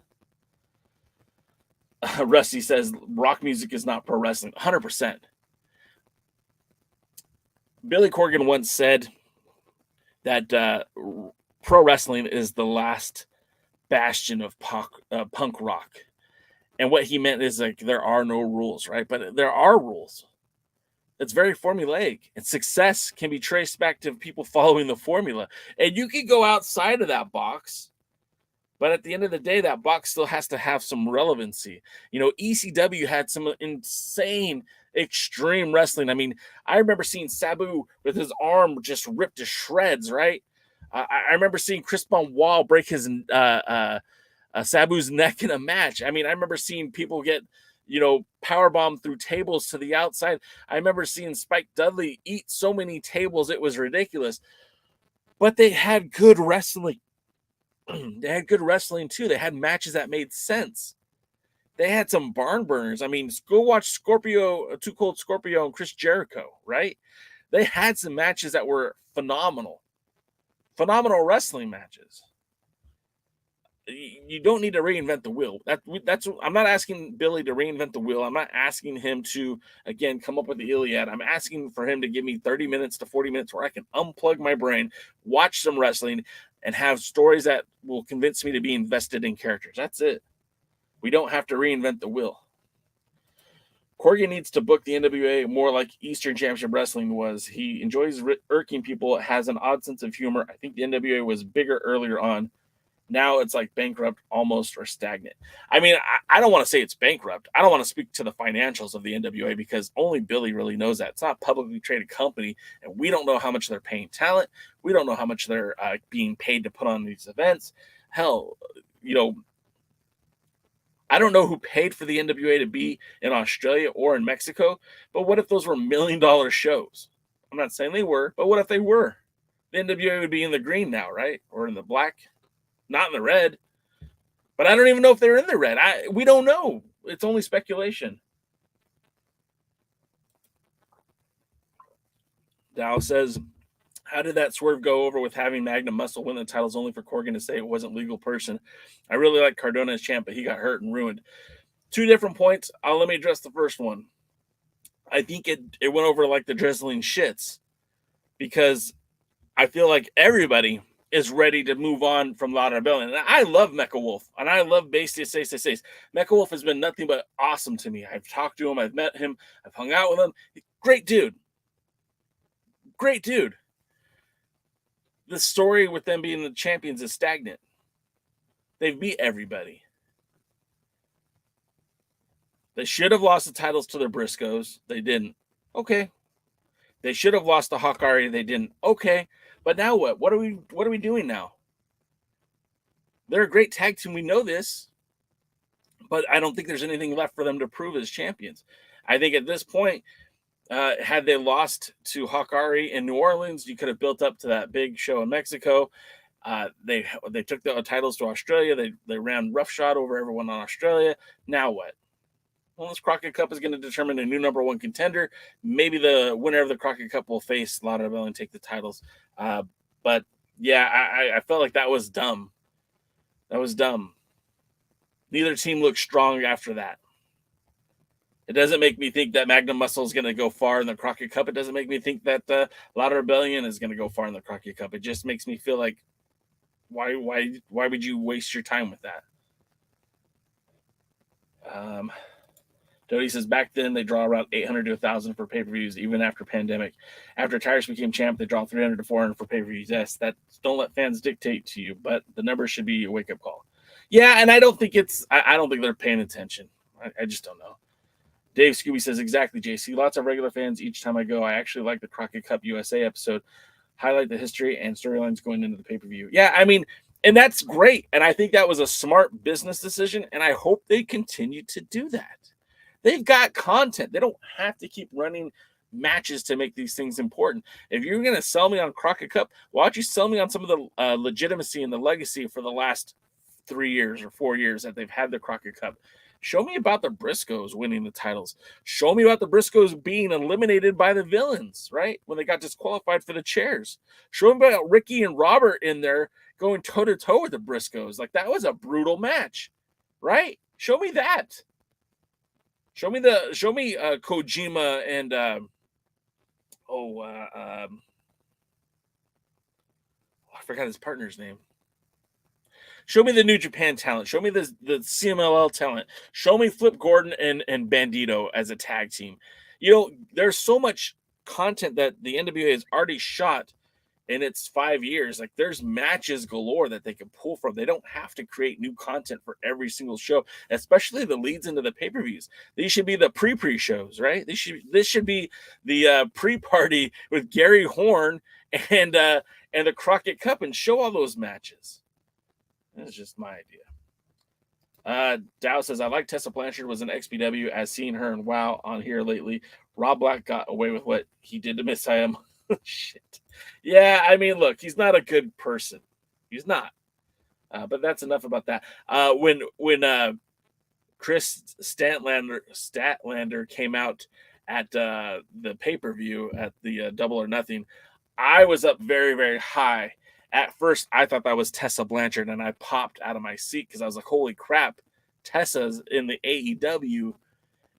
Rusty says rock music is not pro wrestling. 100%. Billy Corgan once said that pro wrestling is the last bastion of punk rock. And what he meant is like there are no rules, right? But there are rules. It's very formulaic, and success can be traced back to people following the formula. And you can go outside of that box, but at the end of the day, that box still has to have some relevancy. You know, ECW had some insane, extreme wrestling. I mean, I remember seeing Sabu with his arm just ripped to shreds, right? I remember seeing Chris Benoit break his Sabu's neck in a match. I mean, I remember seeing people get, you know, powerbomb through tables to the outside. I remember seeing Spike Dudley eat so many tables, it was ridiculous. But they had good wrestling. They had good wrestling too. They had matches that made sense. They had some barn burners. I mean, go watch Scorpio, Too Cold Scorpio and Chris Jericho, right? They had some matches that were phenomenal. Phenomenal wrestling matches. You don't need to reinvent the wheel. That's I'm not asking Billy to reinvent the wheel. I'm not asking him to, again, come up with the Iliad. I'm asking for him to give me 30 minutes to 40 minutes where I can unplug my brain, watch some wrestling, and have stories that will convince me to be invested in characters. That's it. We don't have to reinvent the wheel. Corgan needs to book the NWA more like Eastern Championship Wrestling was. He enjoys irking people, has an odd sense of humor. I think the NWA was bigger earlier on. Now it's like bankrupt almost or stagnant. I mean, I don't want to say it's bankrupt. I don't want to speak to the financials of the NWA because only Billy really knows that. It's not a publicly traded company, and we don't know how much they're paying talent. We don't know how much they're being paid to put on these events. Hell, you know, I don't know who paid for the NWA to be in Australia or in Mexico, but what if those were $1 million shows? I'm not saying they were, but what if they were? The NWA would be in the green now, right? Or in the black? Not in the red. But I don't even know if they're in the red. We don't know. It's only speculation. Dow says, how did that swerve go over with having Magnum Muscle win the titles only for Corgan to say it wasn't legal person? I really like Cardona as champ, but he got hurt and ruined. Two different points. Let me address the first one. I think it went over like the drizzling shits because I feel like everybody is ready to move on from Lauder Rebellion. And I love Mecha Wolf, and I love Bastia 666. Mecha Wolf has been nothing but awesome to me. I've talked to him, I've met him, I've hung out with him. Great dude. Great dude. The story with them being the champions is stagnant. They've beat everybody. They should have lost the titles to the Briscoes. They didn't. Okay. They should have lost to Hawkari. They didn't. Okay. But now what? What are we doing now? They're a great tag team. We know this. But I don't think there's anything left for them to prove as champions. I think at this point, had they lost to Hawkari in New Orleans, you could have built up to that big show in Mexico. They took the titles to Australia. They ran roughshod over everyone in Australia. Now what? Well, this Crockett Cup is going to determine a new number one contender. Maybe the winner of the Crockett Cup will face Lauder Rebellion and take the titles. But yeah, I felt like that was dumb. That was dumb. Neither team looked strong after that. It doesn't make me think that Magnum Muscle is going to go far in the Crockett Cup. It doesn't make me think that Lauder Rebellion is going to go far in the Crockett Cup. It just makes me feel like, why would you waste your time with that? Dodie says, back then they draw around 800 to 1,000 for pay-per-views, even after pandemic. After Tyrus became champ, they draw 300 to 400 for pay-per-views. Yes, don't let fans dictate to you, but the number should be a wake-up call. Yeah, and I don't think they're paying attention. I just don't know. Dave Scooby says, exactly, JC. Lots of regular fans each time I go. I actually like the Crockett Cup USA episode. Highlight the history and storylines going into the pay-per-view. Yeah, I mean, and that's great. And I think that was a smart business decision, and I hope they continue to do that. They've got content. They don't have to keep running matches to make these things important. If you're going to sell me on Crockett Cup, why don't you sell me on some of the legitimacy and the legacy for the last 3 years or 4 years that they've had the Crockett Cup? Show me about the Briscoes winning the titles. Show me about the Briscoes being eliminated by the villains, right? When they got disqualified for the chairs. Show me about Ricky and Robert in there going toe-to-toe with the Briscoes. Like, that was a brutal match, right? Show me that. Show me Kojima and I forgot his partner's name. Show me the New Japan talent. Show me the CMLL talent. Show me Flip Gordon and Bandito as a tag team. there's so much content that the NWA has already shot in its 5 years. Like, there's matches galore that they can pull from. They don't have to create new content for every single show, especially the leads into the pay-per-views. These should be the pre-shows, right? This should be the pre-party with Gary Horn and the Crockett Cup, and show all those matches. That's just my idea. Dow says, I like Tessa Blanchard was an XPW, as seeing her and WoW on here lately. Rob Black got away with what he did to Miss Hayam. Shit. Yeah, I mean, look, he's not a good person. He's not. But that's enough about that. When Chris Statlander came out at the pay-per-view at the Double or Nothing, I was up very, very high. At first, I thought that was Tessa Blanchard, and I popped out of my seat because I was like, holy crap, Tessa's in the AEW,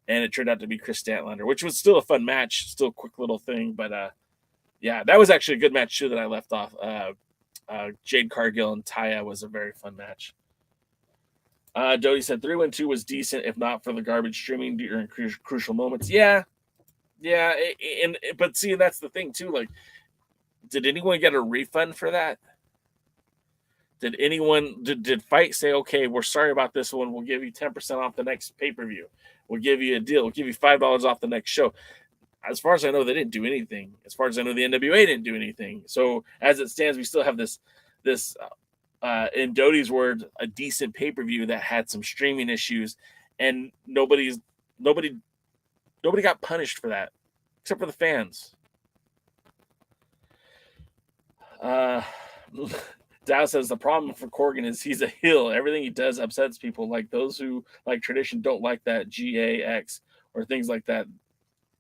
and it turned out to be Chris Statlander, which was still a fun match, still a quick little thing, but yeah, that was actually a good match too that I left off. Jade Cargill and Taya was a very fun match. Dodie said 312 was decent, if not for the garbage streaming during crucial moments. Yeah, but see, that's the thing too. Like, did anyone get a refund for that? Did anyone did Fight say, okay, we're sorry about this one, we'll give you 10% off the next pay-per-view, we'll give you a deal, we'll give you $5 off the next show? As far as I know, they didn't do anything. As far as I know, the NWA didn't do anything. So as it stands, we still have this in Dodie's word, a decent pay-per-view that had some streaming issues, and nobody got punished for that, except for the fans. Dow says the problem for Corgan is he's a heel. Everything he does upsets people. Like those who like tradition don't like that GAX or things like that.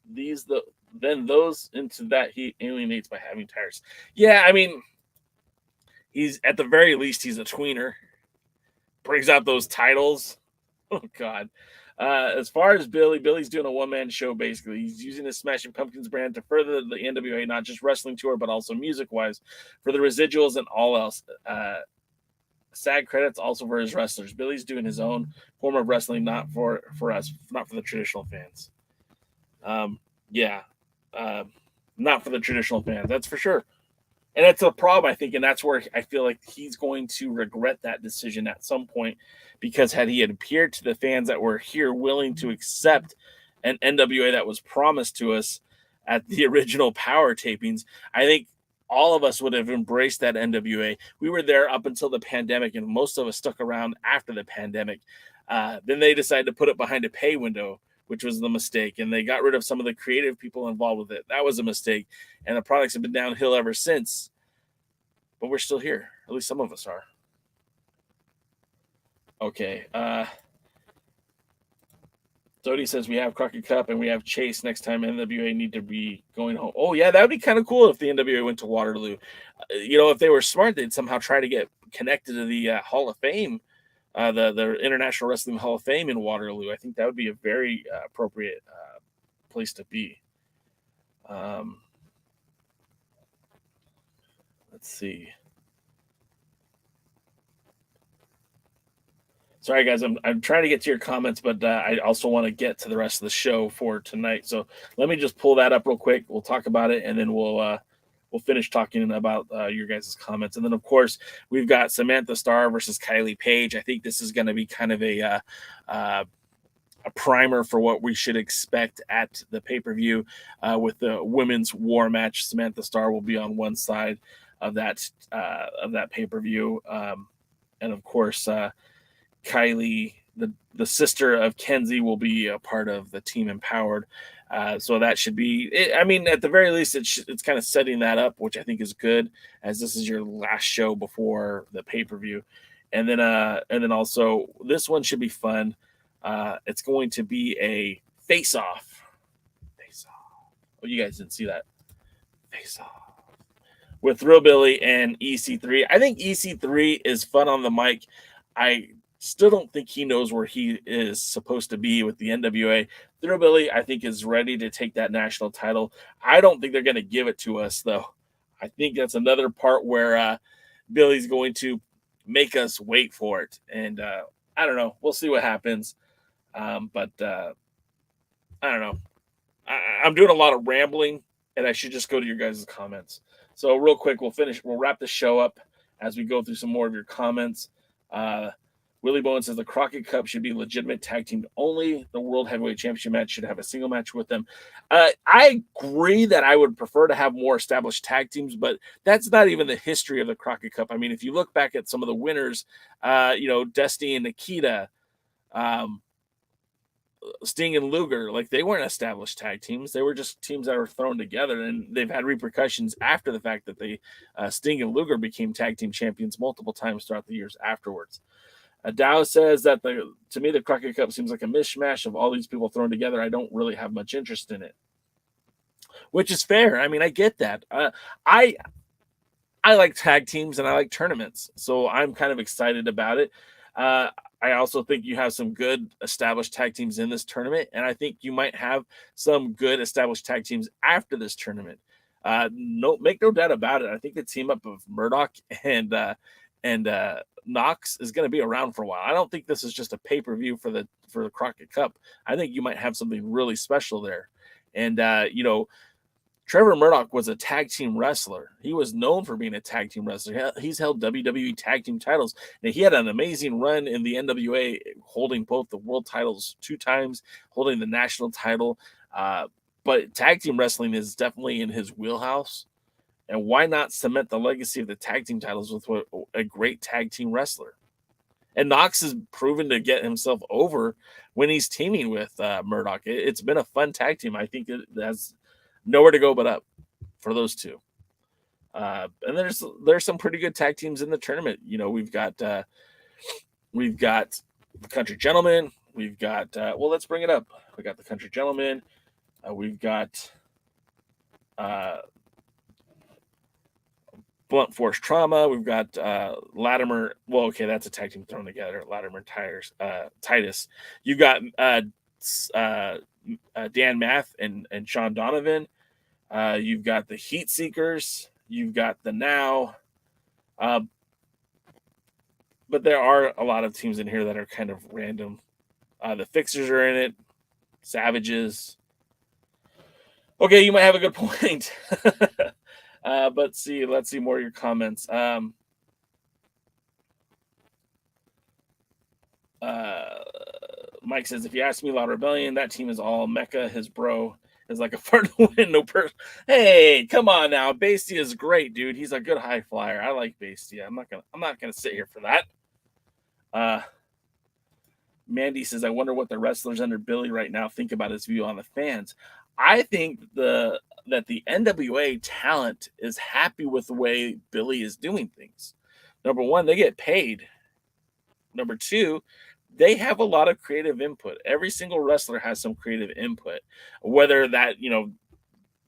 Then those into that he alienates by having tires. Yeah, I mean, he's at the very least he's a tweener. Brings out those titles. Oh God. As far as Billy's doing a one-man show basically. He's using his Smashing Pumpkins brand to further the NWA, not just wrestling tour, but also music-wise, for the residuals and all else. SAG credits also for his wrestlers. Billy's doing his own form of wrestling, not for us, not for the traditional fans. Not for the traditional fans, that's for sure. And that's a problem, I think, and that's where I feel like he's going to regret that decision at some point, because had he appeared to the fans that were here willing to accept an NWA that was promised to us at the original Power tapings, I think all of us would have embraced that NWA. We were there up until the pandemic, and most of us stuck around after the pandemic. Then they decided to put it behind a pay window, which was the mistake, and they got rid of some of the creative people involved with it. That was a mistake, and the products have been downhill ever since. But we're still here. At least some of us are. Okay. Dodie says we have Crockett Cup and we have Chase next time. NWA need to be going home. Oh, yeah, that would be kind of cool if the NWA went to Waterloo. If they were smart, they'd somehow try to get connected to the Hall of Fame, the International Wrestling Hall of Fame in Waterloo. I think that would be a very appropriate place to be. Let's see. Sorry, guys, I'm trying to get to your comments, but I also want to get to the rest of the show for tonight. So let me just pull that up real quick. We'll talk about it, and then we'll finish talking about your guys' comments. And then, of course, we've got Samantha Starr versus Kylie Paige. I think this is going to be kind of a primer for what we should expect at the pay-per-view with the women's war match. Samantha Starr will be on one side of that pay-per-view, and of course, Kylie, the sister of Kenzie, will be a part of the Team Empowered. So that should be, I mean, at the very least, it's kind of setting that up, which I think is good, as this is your last show before the pay-per-view. And then also this one should be fun. It's going to be a face-off. Oh, you guys didn't see that. Face-off with Thrillbilly and EC3. I think EC3 is fun on the mic. I still don't think he knows where he is supposed to be with the NWA. Thrillbilly, I think, is ready to take that national title. I don't think they're going to give it to us, though. I think that's another part where Billy's going to make us wait for it. And I don't know. We'll see what happens. But I don't know. I'm doing a lot of rambling, and I should just go to your guys' comments. So real quick, we'll wrap the show up as we go through some more of your comments. Willie Bowen says the Crockett Cup should be legitimate tag team only. The World Heavyweight Championship match should have a single match with them. I agree that I would prefer to have more established tag teams, but that's not even the history of the Crockett Cup. I mean, if you look back at some of the winners, Dusty and Nikita, Sting and Luger, like they weren't established tag teams. They were just teams that were thrown together, and they've had repercussions after the fact that Sting and Luger became tag team champions multiple times throughout the years afterwards. Dow says that to me, the Crockett Cup seems like a mishmash of all these people thrown together. I don't really have much interest in it, which is fair. I mean, I get that. I like tag teams and I like tournaments, so I'm kind of excited about it. I also think you have some good established tag teams in this tournament, and I think you might have some good established tag teams after this tournament. Make no doubt about it. I think the team up of Murdoch and Knox is going to be around for a while. I don't think this is just a pay-per-view for the Crockett Cup. I think you might have something really special there. And Trevor Murdoch was a tag team wrestler. He was known for being a tag team wrestler. He's held WWE tag team titles. Now, he had an amazing run in the NWA, holding both the world titles 2 times, holding the national title. But tag team wrestling is definitely in his wheelhouse. And why not cement the legacy of the tag team titles with a great tag team wrestler? And Knox has proven to get himself over when he's teaming with Murdoch. It's been a fun tag team. I think it has nowhere to go but up for those two. And there's some pretty good tag teams in the tournament. We've got the Country Gentlemen. We've got let's bring it up. We got the Country Gentlemen. We've got Blunt Force Trauma. We've got Latimer. Well, okay, that's a tag team thrown together. Latimer Titus. You've got Dan Math and Sean Donovan. You've got the Heat Seekers. You've got the Now. But there are a lot of teams in here that are kind of random. The Fixers are in it. Savages. Okay, you might have a good point. But let's see more of your comments. Mike says, if you ask me about Rebellion, that team is all Mecca. His bro is like a fart to win, no person. Hey, come on now. Bastia is great, dude. He's a good high flyer. I like Bastia. I'm not gonna sit here for that. Mandy says, I wonder what the wrestlers under Billy right now think about his view on the fans. I think that the NWA talent is happy with the way Billy is doing things. Number one, they get paid. Number two, they have a lot of creative input. Every single wrestler has some creative input. Whether that,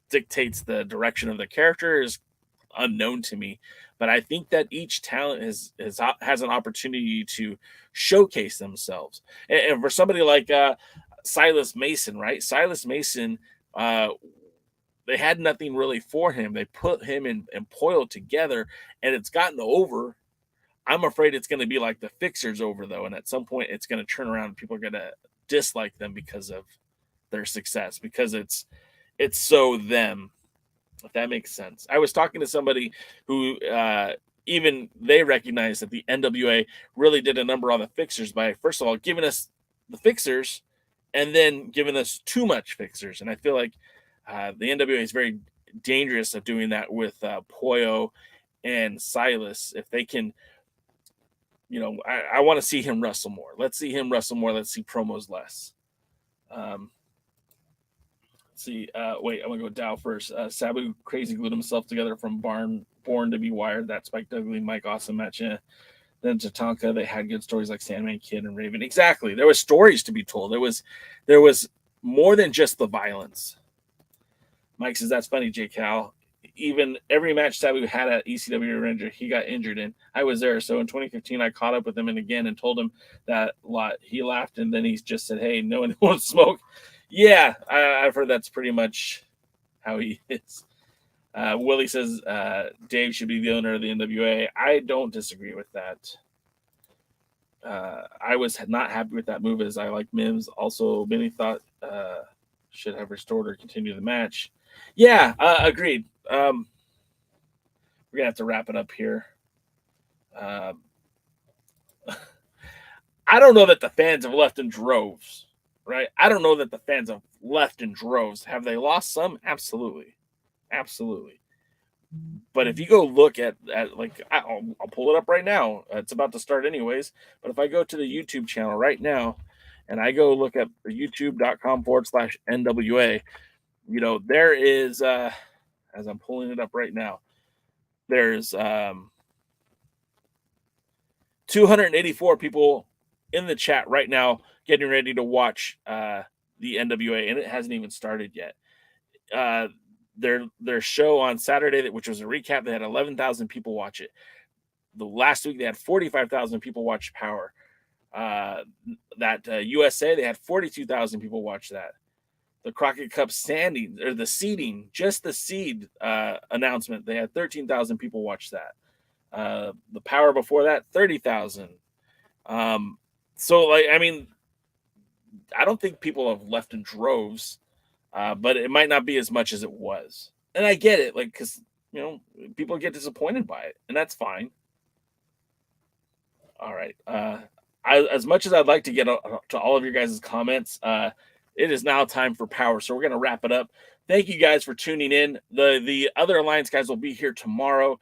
dictates the direction of the character is unknown to me. But I think that each talent has an opportunity to showcase themselves. And for somebody like Silas Mason, right? Silas Mason, they had nothing really for him. They put him and Pollo together, and it's gotten over. I'm afraid it's going to be like the Fixers over, though, and at some point it's going to turn around and people are going to dislike them because of their success, because it's so them, if that makes sense. I was talking to somebody who even they recognized that the NWA really did a number on the Fixers by, first of all, giving us the Fixers and then giving us too much Fixers. And I feel like the NWA is very dangerous of doing that with Pollo and Silas. If they can, I want to see him wrestle more. Let's see him wrestle more. Let's see promos less. Let's see. Wait, I'm going to go Dow first. Sabu crazy glued himself together from Born to be Wired. That Spike Dudley, Mike Awesome match. Then Tatanka, they had good stories like Sandman Kid and Raven. Exactly. There was stories to be told. There was more than just the violence. Mike says, that's funny, Jay Cal. Even every match Sabu had at ECW Ranger, he got injured in. I was there. So in 2015, I caught up with him and told him that a lot. He laughed, and then he just said, hey, no one wants smoke. Yeah, I've heard that's pretty much how he is. Willie says Dave should be the owner of the NWA. I don't disagree with that. I was not happy with that move, as I like Mims. Also, many thought should have restored or continue the match. Yeah, agreed. We're gonna have to wrap it up here. I don't know that the fans have left in droves, right? I don't know that the fans have left in droves. Have they lost some? Absolutely. Absolutely. But if you go look at like, I'll pull it up right now. It's about to start anyways. But if I go to the YouTube channel right now and I go look at youtube.com/NWA, you know, there is, as I'm pulling it up right now, there's 284 people in the chat right now getting ready to watch the NWA, and it hasn't even started yet. Their show on Saturday, which was a recap, they had 11,000 people watch it. The last week they had 45,000 people watch Power. USA, they had 42,000 people watch that. The Crockett Cup standing, or the seeding, just the seed announcement, they had 13,000 people watch that. The Power before that, 30,000. So, like, I mean, I don't think people have left in droves, but it might not be as much as it was. And I get it, like, because, you know, people get disappointed by it, and that's fine. All right. As much as I'd like to get to all of your guys' comments, it is now time for Power, so we're going to wrap it up. Thank you guys for tuning in. The other Alliance guys will be here tomorrow.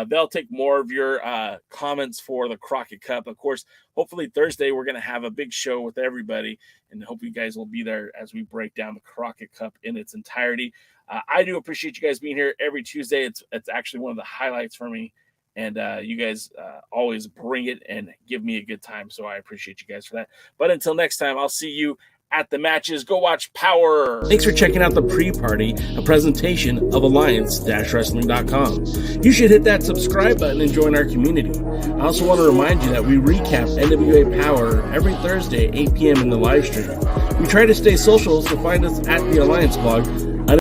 They'll take more of your comments for the Crockett Cup. Of course, hopefully Thursday we're going to have a big show with everybody, and hope you guys will be there as we break down the Crockett Cup in its entirety. I do appreciate you guys being here every Tuesday. It's actually one of the highlights for me, and you guys always bring it and give me a good time, so I appreciate you guys for that. But until next time, I'll see you at the matches. Go watch Power. Thanks for checking out the pre-party, a presentation of Alliance-Wrestling.com. You should hit that subscribe button and join our community. I also want to remind you that we recap NWA Power every Thursday at 8 p.m. in the live stream. We try to stay social, so find us at the Alliance blog